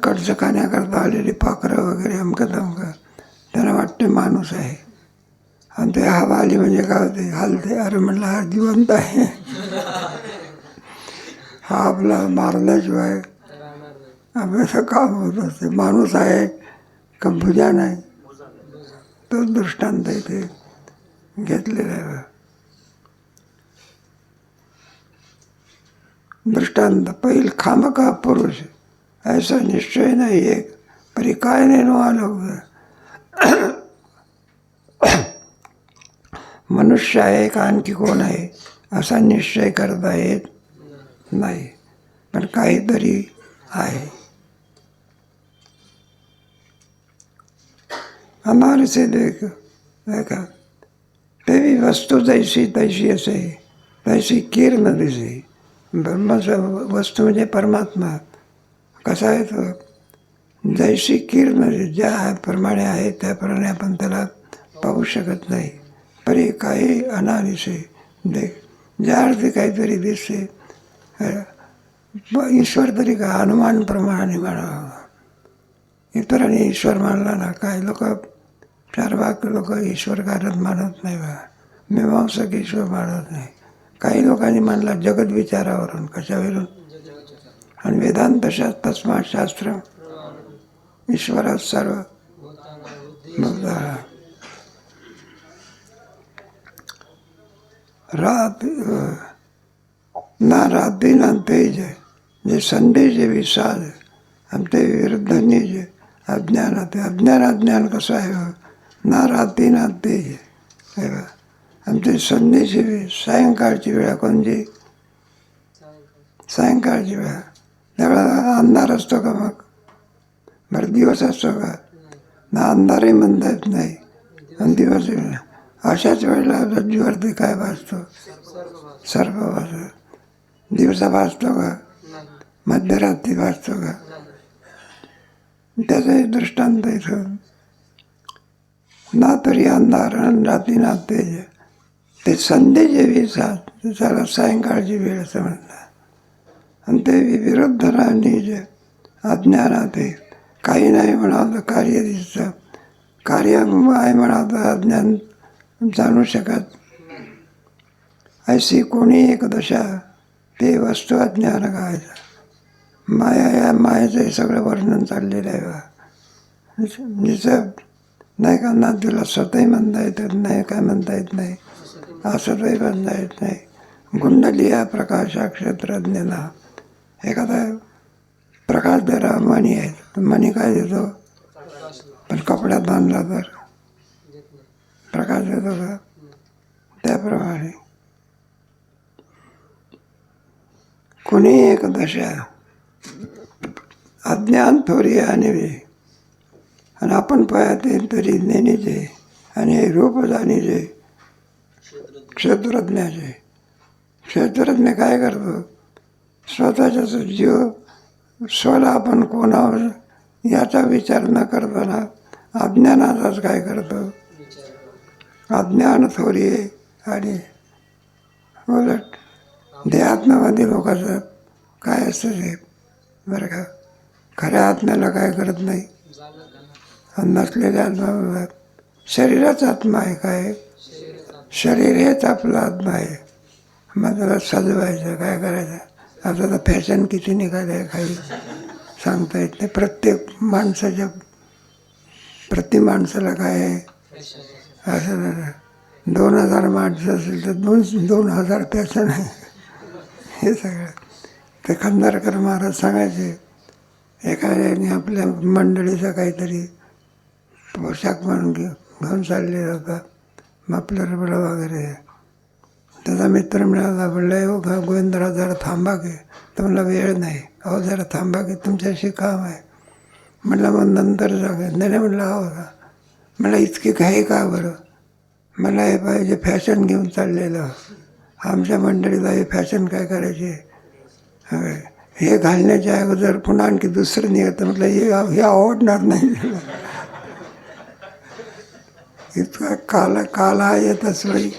कडचं खाण्याकरता आलेली पाखरं वगैरे अमकं तमकं, त्यांना वाटते माणूस आहे. आणि ते हवा आली म्हणजे काय होते, हालते. अरे म्हणलं हा जिवंत आहे, हा आपला मारल्याशिवाय आपल्याचं काम होत असते. माणूस आहे का भुजा नाही, तो दृष्टांत इथे घेतलेला आहे. दृष्टांत पैल खामका पुरुष ऐसा निश्चय नाही एक, परी काय नाही नो आलं. मनुष्य आहे का आणखी कोण आहे असा निश्चय करता येत नाही, पण काहीतरी आहे. हमारे से देख का ते वस्तू जैसी तैसी असे, तैसी किरण दिसे. ब्रह्माचा वस्तू म्हणजे परमात्मा कसा आहे तो, जैसी किरण ज्या प्रमाणे आहे त्याप्रमाणे आपण त्याला पाहू शकत नाही. परी काही अनादिसे ज्या अर्थी काहीतरी दिसते ईश्वर तरी का अनुमानप्रमाणे मानावा. इतरांनी ईश्वर मानला ना, काही लोक 4 भाग लोक ईश्वर कारण मानत नाही बा, मीमांसक ईश्वर मानत नाही. काही लोकांनी मानला जगत विचारावरून, कशावरून, आणि वेदांत तस्मात् शास्त्र ईश्वरात सर्व रात ना रात्री ना तेज जे संदेश जे विसाद आणि ते विरुद्धांनी जे अज्ञान ते अज्ञान कसं आहे ना रात्री ना तेज आहे बा. आणि ते संदेश सायंकाळची वेळा कोणती सायंकाळची वेळा त्यावेळेला अंधार असतो का मग बरं दिवस असतो का ना अंधारही म्हणता येत नाही आणि दिवस अशाच वेळेला रज्जूवरती काय भासतो सर्प भासतो. दिवसा भासतो का मध्यरात्री भासतो का त्याचाही दृष्टांत इथं ना तरी अंधार आणि रात्री ना तेज ते संधे जे विसात त्याला सायंकाळची वेळ असं म्हणतात. आणि ते विरुद्ध राहणे जे अज्ञानात आहे काही नाही म्हणावं तर कार्य दिसतं कार्य आहे म्हणावं तर अज्ञान जाणू शकत. अशी कोणी एक दशा ते वस्तू अज्ञान गायचं माया या मायेचं सगळं वर्णन चाललेलं आहे बा. जिचं नाही का ना तिला स्वतःही म्हणता येत नाही काय म्हणता येत नाही असतही म्हणता येत नाही. कुंडली या प्रकाशा क्षेत्रज्ञाना एखादा प्रकाश जरा मणी आहे मणी काय देतो पण कपड्यात बांधला तर प्रकाश देतो का त्याप्रमाणे कुणी एक दशा अज्ञान थोरी आणि आपण पाहते तरी नेणीचे आणि हे रूप जाणीचे क्षेत्रज्ञाचे. क्षेत्रज्ञ काय करतो स्वतःचा जीव स्वला आपण कोणावर याचा विचार न करताना अज्ञानाचाच काय करतो अज्ञान थोरी आणि उलट देहात्म्यामध्ये लोकांचं काय असतं ते बरं का खऱ्या आत्म्याला काय करत नाही नसलेल्या आत्मा शरीराचा आत्मा आहे काय शरीर हेच आपला आत्मा आहे. मग त्याला सजवायचं काय करायचं आता तर फॅशन किती निघाले आहे काही सांगता येत नाही. प्रत्येक माणसाच्या प्रति माणसाला काय आहे असं 2000 माणसं असेल तर 2000 फॅशन आहे हे सगळं. ते खंदारकर महाराज सांगायचे एखाद्याने आपल्या मंडळीचा काहीतरी पोशाख म्हणून घेऊन चाललेला होता मफलर वगैरे. त्याचा मित्र मिळाला म्हणलं हो का गोविंदराव जरा थांबा की तर म्हणला वेळ नाही अहो जरा थांबा की तुमच्याशी काम आहे म्हटलं मग नंतर जागे नाही म्हटलं हो का मला इतकी घाई का बरं मला हे पाहिजे फॅशन घेऊन चाललेलं आमच्या मंडळीला हे फॅशन काय करायचे हे घालण्याच्या अगोदर पुन्हा आणखी दुसरं निघतं म्हटलं हे आवडणार नाही इतका काला येतच बाई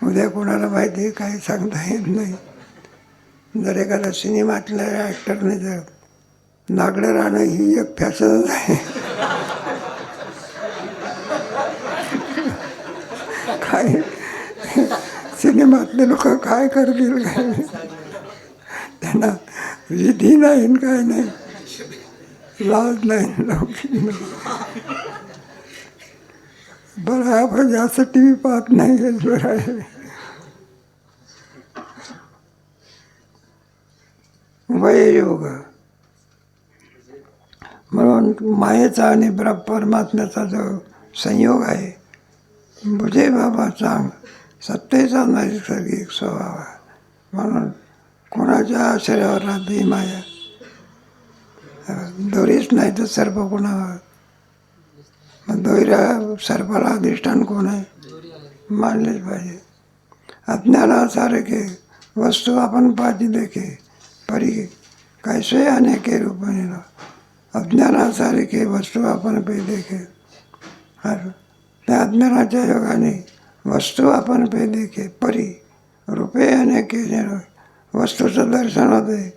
उद्या कोणाला माहिती आहे काही सांगता येत नाही. जर एखादा सिनेमातल्या ॲक्टरने जर नागडं राहणं ही एक फॅशनच आहे काय सिनेमातले लोक काय करतील काय त्यांना विधी नाही काय नाही लाज नाही लौकिक बरं आपण जास्त टी व्ही पाहत नाही हेच बरं आहे. वययोग म्हणून मायेचा आणि परमात्म्याचा जो संयोग आहे बुझे बाबा चांग सत्तेचा नैसर्गिक स्वभाव आहे. म्हणून कोणाच्या आश्रयावर राहते माया दोरीच नाही तर सर्प कोणावर मग दोऱ्या सर्पाला अधिष्ठान कोण आहे मानलेच पाहिजे. अज्ञानासारखे वस्तू आपण पाहती देखे परी कैसे अनेके रूपाने अज्ञानासारखे वस्तू आपण पे देखे त्या अज्ञानाच्या योगाने वस्तू आपण पे देखे परी रुपये अनेके जण. वस्तूचं दर्शन होते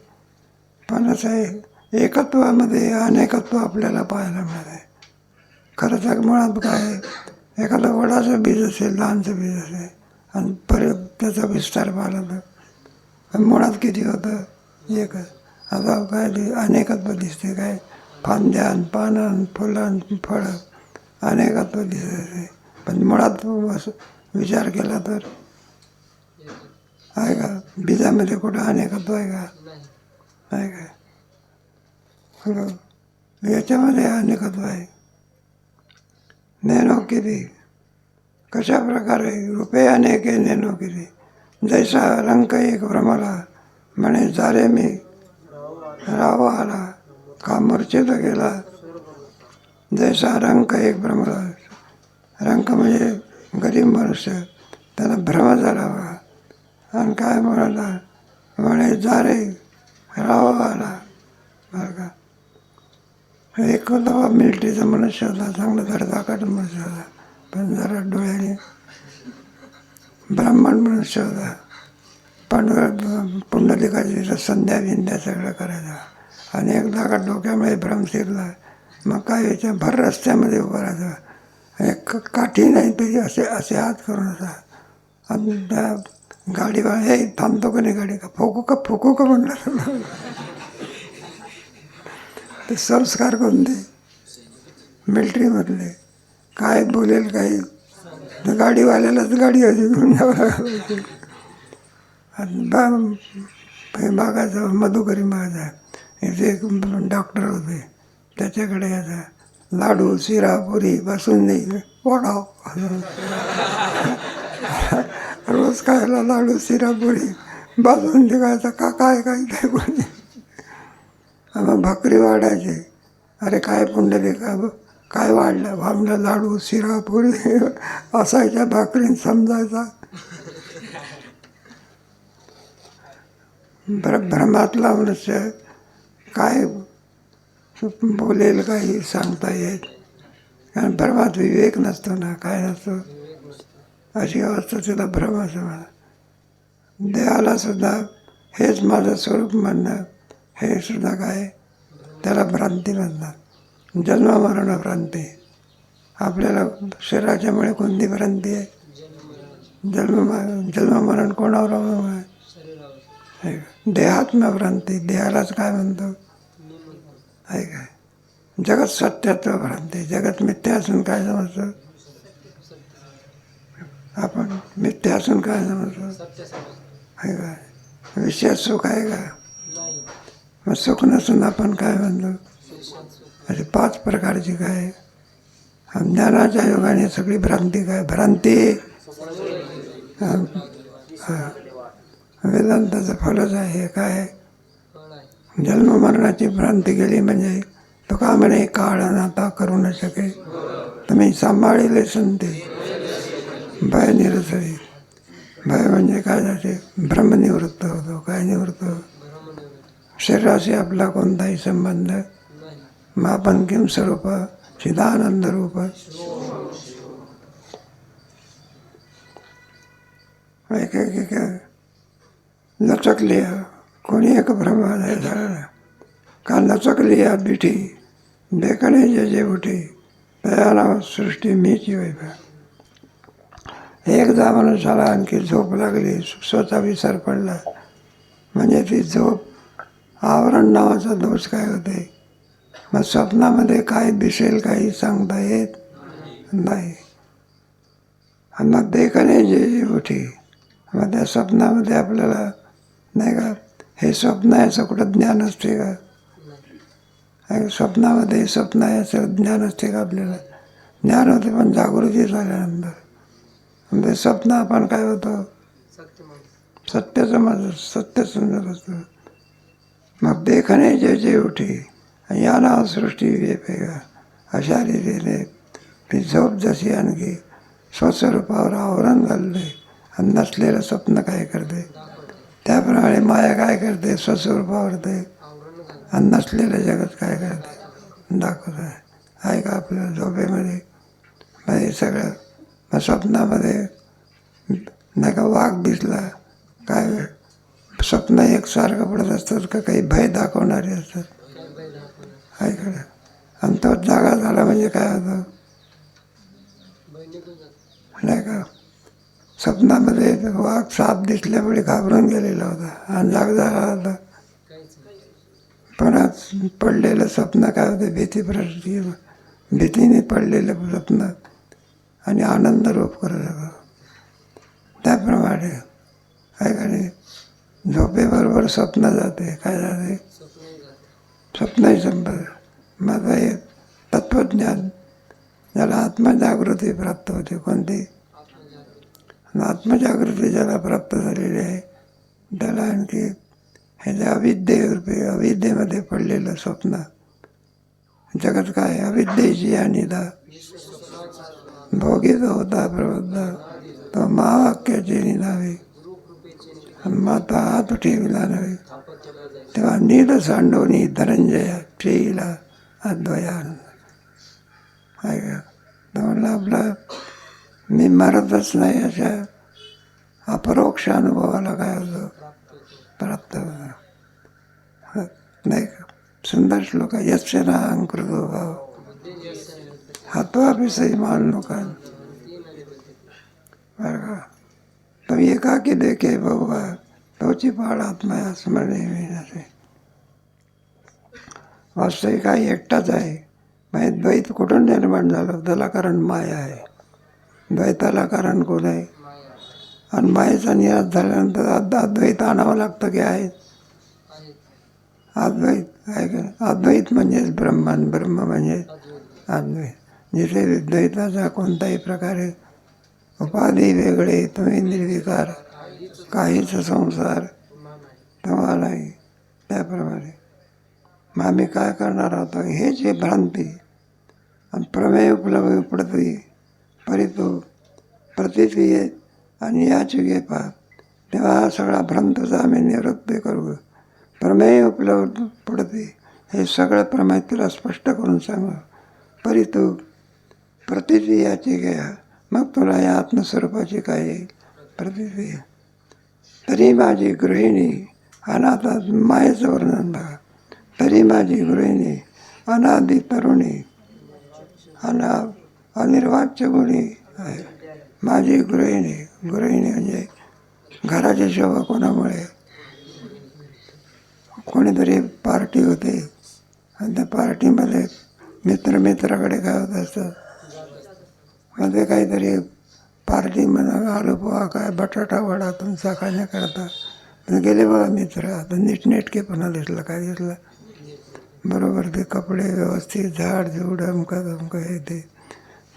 पण असं आहे एकत्वामध्ये अनेकत्व आपल्याला पाहायला मिळते. खरं तर मुळात काय आहे, एखादं वडाचं बीज असेल, लहानचं बीज असेल आणि परत त्याचा विस्तार पाहिला तर मुळात किती होतं एकच. आता काय ते अनेकत्व दिसते, काय फांद्यान पानं फुलं फळं अनेकत्व दिसते. पण मुळात विचार केला तर आहे का बीजामध्ये कुठं अनेकत्व आहे का? आहे का? याच्यामध्ये अनेकत्व आहे. नेनो किती कशा प्रकारे रुपये अनेके नेनो किती. जैसा रंग एक भ्रमला म्हणे जारे मी रावा आला का मूर्छित गेला. जैसा रंग एक भ्रमला. रंग म्हणजे गरीब मनुष्य, त्याला भ्रम झाला बघा. आणि काय म्हणाला म्हणे जारे रावा आला बरं का. एक होता मिलिटरीचा मनुष्य होता, चांगला धडधाकट मनुष्य होता, पण जरा डोळ्याने ब्राह्मण मनुष्य होता. पण पुंडलिकाची संध्या बिंध्या सगळं करायचा. आणि एकदा का डोक्यामध्ये भ्रम शिरला, मग काय याच्या भर रस्त्यामध्ये उभं राहायचं. एक काठी नाही तरी असे असे हात करून असा. आणि त्या गाडीवाला हे थांबतो का नाही गाडी का फुकू का म्हणलं. ते संस्कार कोणते मिलिटरीमधले. काय बोलेल काही गाडीवाल्यालाच गाडी अशी घेऊन जावं लागलं. आणि मागायचं मधुकरी मागायचा. इथे एक डॉक्टर होते, त्याच्याकडे यायचा लाडू शिरा पुरी बासुंदी वडाव रोज खायला लाडू शिरा पुरी बासुंदी खायचा का काय काय कोणी. मग भाकरी वाढायची. अरे काय पुंडलिका काय वाढलं भामला लाडू शिरा पुरी असायच्या भाकरीन समजायचा. भ्रमातला मनुष्य काय बोलेल काही सांगता येत. कारण भ्रमात विवेक नसतो ना, काय नसतो. अशी अवस्था तिला भ्रम असं म्हणा. देहाला सुद्धा हेच माझं स्वरूप म्हणणं हे सुद्धा काय त्याला भ्रांती म्हणतात. जन्ममरण भ्रांती. आपल्याला शरीराच्यामुळे कोणती भ्रांती आहे? जन्ममरण कोणावर अवलंबून आहे? देहात्म भ्रांती. देहालाच काय म्हणतो आहे काय. जगत सत्यात्व भ्रांती. जगत मिथ्या असून काय समजतो आपण? मिथ्या असून काय समजतो आहे काय. विषयात सुख आहे का? मग सुख नसून आपण काय म्हणतो. असे 5 प्रकारची काय ज्ञानाच्या योगाने सगळी भ्रांती. काय भ्रांती वेदांताचं फलच आहे. काय जन्म मरणाची भ्रांती गेली म्हणजे तो का म्हणे काळ नाता करू न शके तुम्ही सांभाळले संते भय निरसरी. भय म्हणजे काय जाते भ्रमनिवृत्त होतो. काय निवृत्त होतो? शरीराशी आपला कोणताही संबंध. मग आपण किम स्वरूप चिदानंद रूप. एक लचकली कोणी एक भ्रम झाला का लचकली बिठी देखणे जे जे उठी तया नाव सृष्टी मीची वैभव. एकदा मनुष्याला आणखी झोप लागली, स्वतः विसर पडला म्हणजे ती झोप आवरण नावाचा दोष काय होते. मग स्वप्नामध्ये काय दिसेल काही सांगता येत नाही. आणि मग देखणे जे जे उठी. मग त्या स्वप्नामध्ये आपल्याला नाही का हे स्वप्न आहे असं कुठं ज्ञान असते का? स्वप्नामध्ये स्वप्न आहे असं ज्ञान असते का आपल्याला? ज्ञान होते पण जागृती झाल्यानंतर. म्हणजे स्वप्न आपण काय होतो सत्य समजत असतो. मग देखणे जे जे उठी या नाव सृष्टी वेपेगा. अशा रीतीने ती झोप जशी आणखी स्वस्वरूपावर आवरण घालते आणि नसलेलं स्वप्न काय करते त्याप्रमाणे माया काय करते स्वस्वरूपावर ते आणि नसलेलं जगत काय करते दाखवत आहे का आपल्याला झोपेमध्ये. हे सगळं मग स्वप्नामध्ये नाही का वाघ दिसला, काय स्वप्न एकसारखं पडत असतात का काही भय दाखवणारे असतात. ऐकलं आणि तो जागा झाला म्हणजे काय होतं नाही का. स्वप्नामध्ये वाघ साप दिसल्यामुळे घाबरून गेलेला होता आणि जाग झाला होता. पण आज पडलेलं स्वप्न काय होते भीतीने पडलेलं स्वप्न आणि आनंद रूप करत होतं. त्याप्रमाणे काय का नाही, झोपेबरोबर स्वप्न जाते. काय जाते? स्वप्नही संपत. माझं हे तत्त्वज्ञान ज्याला आत्मजागृती प्राप्त होते. कोणती? आत्मजागृती ज्याला प्राप्त झालेली आहे त्याला आणखी हे जे अविद्येमध्ये पडलेलं स्वप्न. जगत काय? अविद्येची अनिदा भोगीत होता प्रबुद्ध तो महावाक्याची निनावे माता हात ठेविला नव्हे. तेव्हा नील सांडोनी धनंजया ठेईला अद्वयानंद. आहे का? तर म्हणलं आपला मी मरतच नाही अशा अपरोक्ष अनुभवाला काय होतं प्राप्त होतं. नाही का? सुंदर श्लोक आहे. यस्य ना अंकृतो भाव हातवापिसही मान लोकां बरं का. तो एकाकी देखे बहुवा तोची पाळ आत्मा स्मरणे मिळते. वास्तविक हा एकटाच आहे. म्हणजे द्वैत कुठून निर्माण झालं? त्याला कारण माया आहे. द्वैताला कारण कोण आहे? आणि मायेचा निराश झाल्यानंतर अद्वैत आणावं लागतं की आहे अद्वैत आहे का. अद्वैत म्हणजेच ब्रह्मांड, ब्रह्म म्हणजे अद्वैत. जिथे द्वैताचा कोणताही प्रकारे उपाधी वेगळे, तुम्ही निर्विकार, काहीच संसार तेव्हा नाही. त्याप्रमाणे मग आम्ही काय करणार आहोत? हे जे भ्रांती आणि प्रमेय उपलब्ध पडते परितो प्रतिक्रिये आणि याची घे पा तेव्हा हा सगळा भ्रांतचा आम्ही निवृत्त करू. प्रमेय उपलब्ध पडते हे सगळं प्रमेय तुला स्पष्ट करून सांगू. परितो प्रतिक्रियाची घ्या मग तुला या आत्मस्वरूपाची काय येईल प्रतिक्रिया. तरी माझी गृहिणी अनाथात मायेचं वर्णन बघा. तरी माझी गृहिणी अनादि तरुणी अनिर्वाच्य गुणी आहे. माझी गृहिणी, गृहिणी म्हणजे घराची शोभा कोणामुळे? कोणीतरी पार्टी होते आणि त्या पार्टीमध्ये मित्राकडे काय होत असतं मध्ये काहीतरी पार्टी म्हणा आलू पोहा काय बटाटा वडा तुमचा खाण्याकरता गेले बघा मित्र. आता नीटनेटकेपणा दिसला. काय दिसला? बरोबर ते कपडे व्यवस्थित झाडझूड अमकं हे ते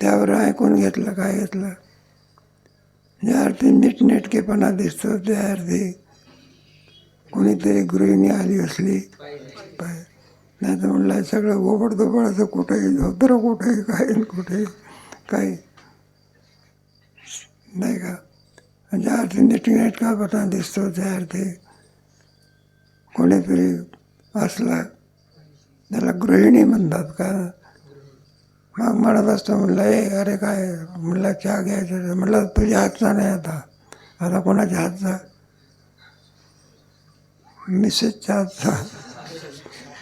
त्यावर ऐकून घेतलं. काय घेतलं? ज्या अर्थी नीटनेटकेपणा दिसतो त्या अर्थी कोणीतरी गृहिणी आली असली पाहिजे. नाही तर म्हणलं सगळं गोबडधोबडाचं कुठेही धोत्र कुठेही काय कुठेही काही नाही का. ज्या अर्थी नीटनेटकापणा दिसतो त्या अर्थी कोणीतरी असला त्याला गृहिणी म्हणतात का. मग म्हणत असतो म्हणलं अरे काय म्हणलं चहा घ्यायचं म्हटलं तुझ्या हातचा नाही आता कोणाच्या हातचा? मिसेसच्या हातचा.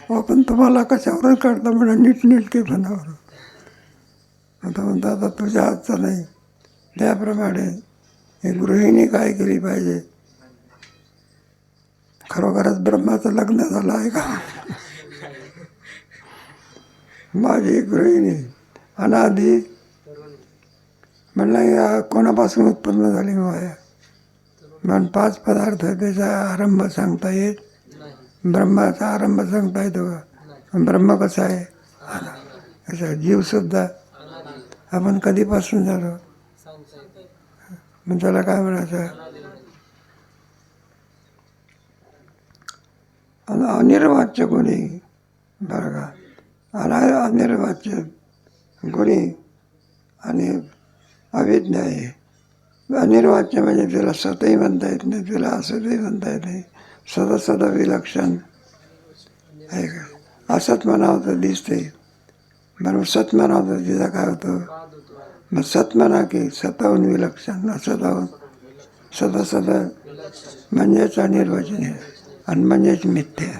हो पण तुम्हाला कशावरून कळतं म्हणा नीटनेटकेपणावर. आता म्हणतात आता तुझ्या हातचा नाही. त्याप्रमाणे ही गृहिणी काय केली पाहिजे? खरोखरच ब्रह्माचं लग्न झालं आहे का? माझी गृहिणी अनादी म्हणलं या कोणापासून उत्पन्न झाली माया? म्हणून 5 पदार्थ त्याचा आरंभ सांगता येत. ब्रह्माचा आरंभ सांगता येतो का? ब्रह्म कसा आहे? असा जीवसुद्धा आपण कधीपासून झालो? मग त्याला काय म्हणायचं? अनिर्वाच्य गुणी बरं का. अनिर्वाच्य गुणी आणि अविज्ञा आहे. अनिर्वाच्य म्हणजे त्याला सतही म्हणता येत नाही, त्याला असतही म्हणता येत नाही. सदा विलक्षण आहे का. असत म्हणावं तर दिसते बरोबर. सत म्हणावं तर तिचा काय होतं? मग सत म्हणा की सताहून विलक्षण असताहून सदा सदा म्हणजेच अनिर्वचनीय आणि म्हणजेच मिथ्या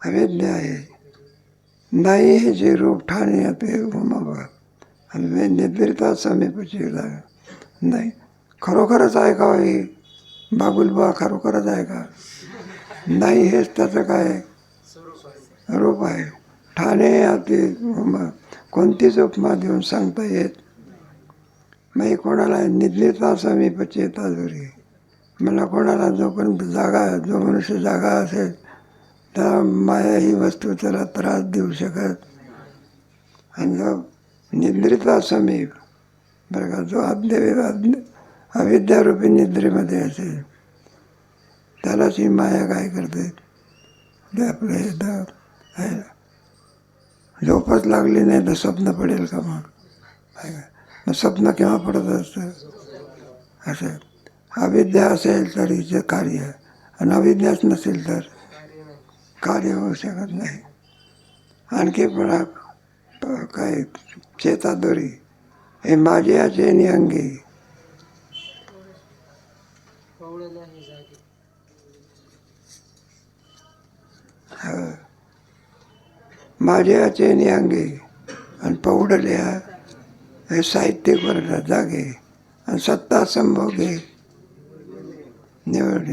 अवेद्य आहे. नाही हे जे रूप ठाणे आपले उमाबा आणि निद्रिता समीपची नाही. खरोखरच आहे का हे बाबुलबा? खरोखरच आहे का? नाही हेच त्याचं काय रूप आहे. ठाणे आपली उमा कोणतीच उपमा देऊन सांगता येत नाही. कोणाला निद्रिता समीपची येता जोरी. मला कोणाला जोपर्यंत जो मनुष्य जागा असेल त्या माया ही वस्तू त्याला त्रास देऊ शकत. आणि जो निद्रिता समीप बरं का, जो अविद्यारूपी निद्रेमध्ये असेल त्यालाच ही माया काय करते ते आपलं हे झोपच लागली नाही तर स्वप्न पडेल का मग स्वप्न केव्हा पडत असतं असं. अविद्या असेल तर हिचं कार्य आणि अविद्याच नसेल तर कार्य होऊ शकत नाही. आणखी पण काय चेतादोरी हे माझ्या चेनी अंगी माझ्या चेनी अंगी आणि पौडल्या हे साहित्यिक वर्ग जागे आणि सत्ता संभोगे निवड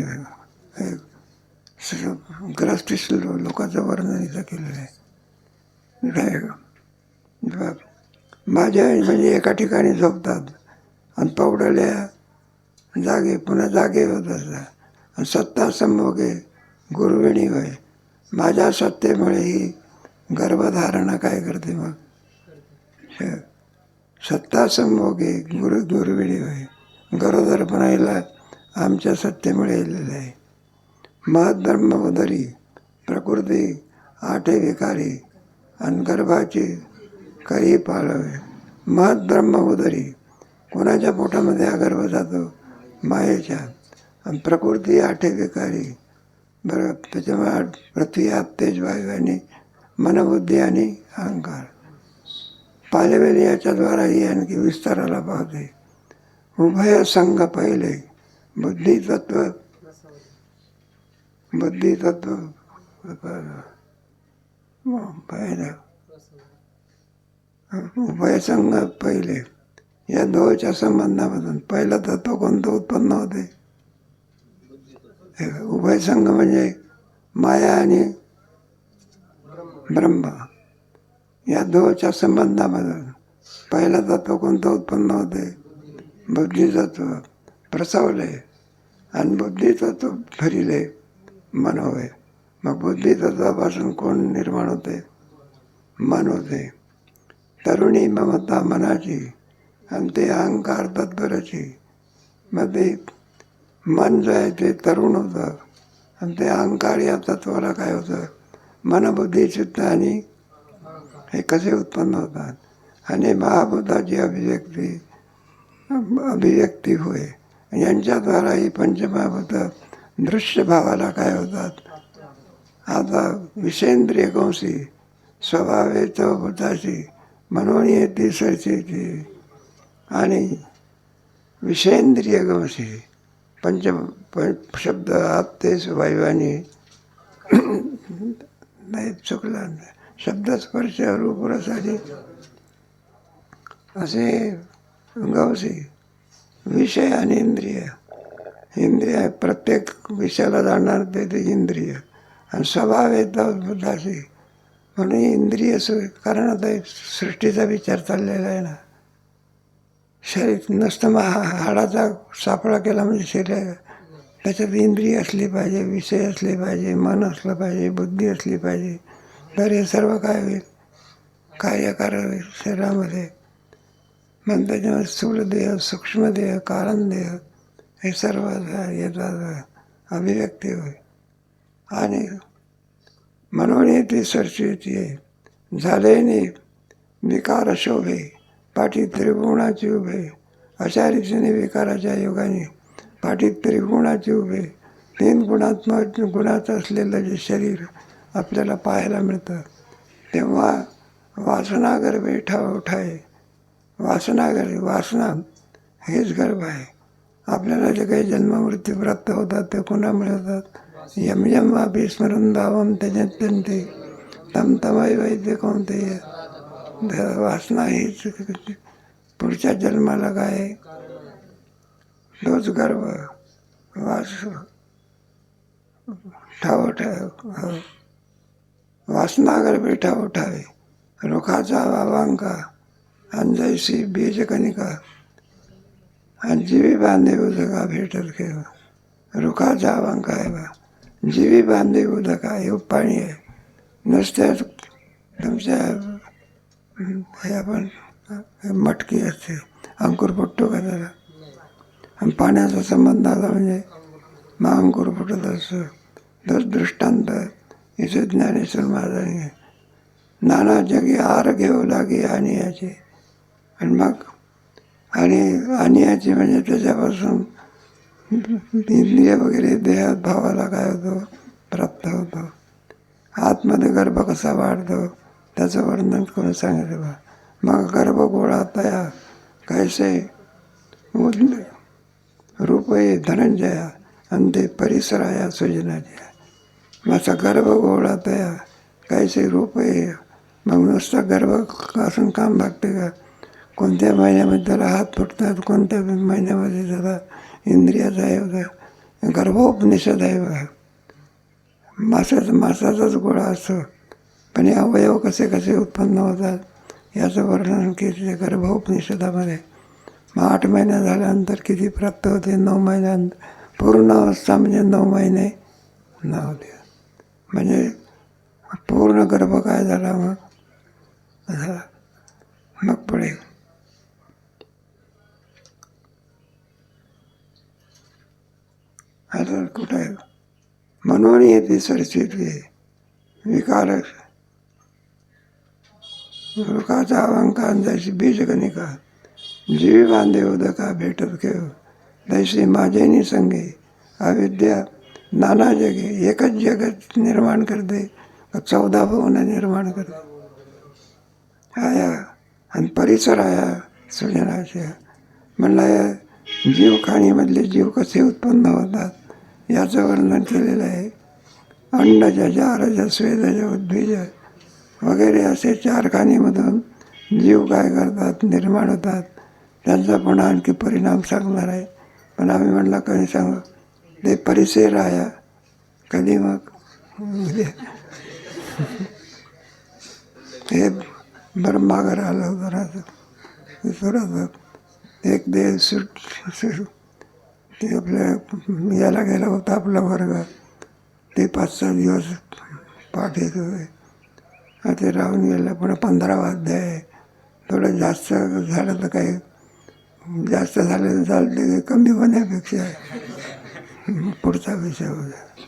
ग्रस्ती लोकांचं वर्णन इथं केलेलं आहे. माझ्या म्हणजे एका ठिकाणी झोपतात आणि पौडल्या जागे पुन्हा जागे होत असतात. आणि सत्ता संभोगे गुरुविणी होय. माझ्या सत्तेमुळे ही गर्भधारणा काय करते मग सत्ता संभोगे गुरुविणी होय. गरोदरपणाला आमच्या सत्तेमुळे येलेलं आहे. महद्ब्रह्म उदरी प्रकृती आठे विकारी आणि गर्भाची काही पाळवे. महद्ब्रह्म उदरी कोणाच्या पोटामध्ये हा गर्भ जातो मायेच्या. आणि प्रकृती आठे विकारी बरं त्याच्यामुळे पृथ्वी आप तेज वायू आणि मनबुद्धी आणि अहंकार पालेवेली याच्याद्वारा ही आणखी विस्ताराला पाहते. उभय संघ पहिले बुद्धितत्व पहिलं उभय संघ पहिले या दोच्या संबंधामधून पहिलं तत्व कोणतं उत्पन्न होते? उभय संघ म्हणजे माया आणि ब्रह्म या दोच्या संबंधामधून पहिलं तत्व कोणतं उत्पन्न होते? बुद्धितत्व प्रसवले आणि बुद्धितत्व फिरिले मन होय. मग बुद्धितत्वापासून कोण निर्माण होते? मन होते. तरुणी ममता मनाची आणि ते अहंकार तत्पराची. मग ते मन जे आहे ते तरुण होतं आणि ते अहंकार या तत्वाला काय होतं? मनबुद्धी चित्त आणि हे कसे उत्पन्न होतात. आणि महाभूताची अभिव्यक्ती होय. यांच्याद्वारा ही पंचमहाभूत दृश्य भावाला काय होतात? आता विषेंद्रिय कंसी स्वभावेच भूताची म्हणून येते सरचेची आणि विषेंद्रिय कंसी शब्द आपतेच वायुवानी नाही चुकला. शब्दस्पर्श रूपरसाची असे गवसी विषय आणि इंद्रिय प्रत्येक विषयाला जाणार ते इंद्रिय आणि स्वभाव येतात बुद्धाशी म्हणून इंद्रिय कारण आता सृष्टीचा विचार चाललेला आहे ना. शरीर नसतं हाडाचा सापळा केला म्हणजे शरीर त्याच्यात इंद्रिय असली पाहिजे, विषय असले पाहिजे, मन असलं पाहिजे, बुद्धी असली पाहिजे. तर हे सर्व काय होईल? कार्यकार होईल शरीरामध्ये. मग त्याच्यामध्ये स्थूलदेह, सूक्ष्मदेह, कारणदेह हे सर्व येतात अभिव्यक्ती होय. आणि म्हणून ती सरस्वती आहे झाले विकार शोभे पाठी त्रिगुणाची उभे. अशा रीतीने विकाराच्या योगाने पाठी त्रिगुणाची उभे. 3 गुणात्मक गुणाचं असलेलं जे शरीर आपल्याला पाहायला मिळतं तेव्हा वासनागर बैठा उठाय. वासना हेच गर्भ आहे आपल्याला जे काही जन्ममृत्यू प्राप्त होतात ते कोणामुळे होतात? यम यम वापी स्मरण भावम त्यजत्यन्ते तम तमाई वैद्य कोणते वासना हीच पुढच्या जन्माला काय तोच गर्भ वास ठाव ठाव वासना गर्भे ठाव ठावे रुखाचा वावांका अंजैसी बीज कणिका आणि जीवी बांधे उदका भेटल केव्हा रुखाचा वांका आहे बा जीवी बांधे उदका हे पाणी आहे नुसत्याच तुमच्या हे आपण मटकी असते अंकुर फुटतो का त्याला आणि पाण्याचा संबंध आला म्हणजे मग अंकुर फुटत असतो तोच दृष्टांत इथे ज्ञानेश्वर महाराजांनी नाना जगी आर घेऊ लागे आणि याचे आणि मग आणि याची म्हणजे त्याच्यापासून इंद्रिय वगैरे देहात भावाला काय होतो प्राप्त होतो आतमध्ये गर्भ कसा वाढतो त्याचं वर्णन करून सांगितलं बा मग गर्भगोळा तया कैसे रूपये धनंजया अंधे परिसराया सृजनाच्या माझा गर्भगोळा तया कैसे रूपये मग नुसता गर्भ असून काम भागते का कोणत्या महिन्यामध्ये त्याला हात फुटतात कोणत्या महिन्यामध्ये त्याला इंद्रियाचा आहे बघा गर्भोपनिषद आहे बघा मासाचाच गोळा असतो पण हे अवयव कसे कसे उत्पन्न होतात याचं वर्णन केले गर्भोपनिषदामध्ये मग 8 महिने झाल्यानंतर किती प्राप्त होते 9 महिन्यानंतर पूर्ण अवस्था म्हणजे 9 महिने नव्हते म्हणजे पूर्ण गर्भ काय झाला मग पुढे आता कुठं आहे म्हणून येते सरस्वती विकार रुखाचा अवंका अंदाची बीजगणिका जीवी बांधे उदका भेटत घेऊ दैशी माझे संगे अविद्या नाना जगे एकच जगत निर्माण करते 14 भवन निर्माण करते आया आणि परिसर आया सृजनाच्या म्हणला या जीवखाणीमधले जीव कसे उत्पन्न होतात याचं वर्णन केलेलं आहे अंडज जारज स्वेदज उद्भिज वगैरे असे 4 खाणीमधून जीव काय करतात निर्माण होतात त्यांचा पण आणखी परिणाम सांगणार आहे पण आम्ही म्हणला कधी सांगू ते परिसर आया कधी मग हे बरं आलं होतं थोडंसं एक देव ते आपल्या याला गेला होता आपला वर्ग ते 5-6 दिवस पाठ येत होते ते राहून गेलं पण 15वा अध्याय आहे थोडं जास्त झालं तर काही जास्त झालं तर चालते कमी होण्यापेक्षा पुढचा विषय होता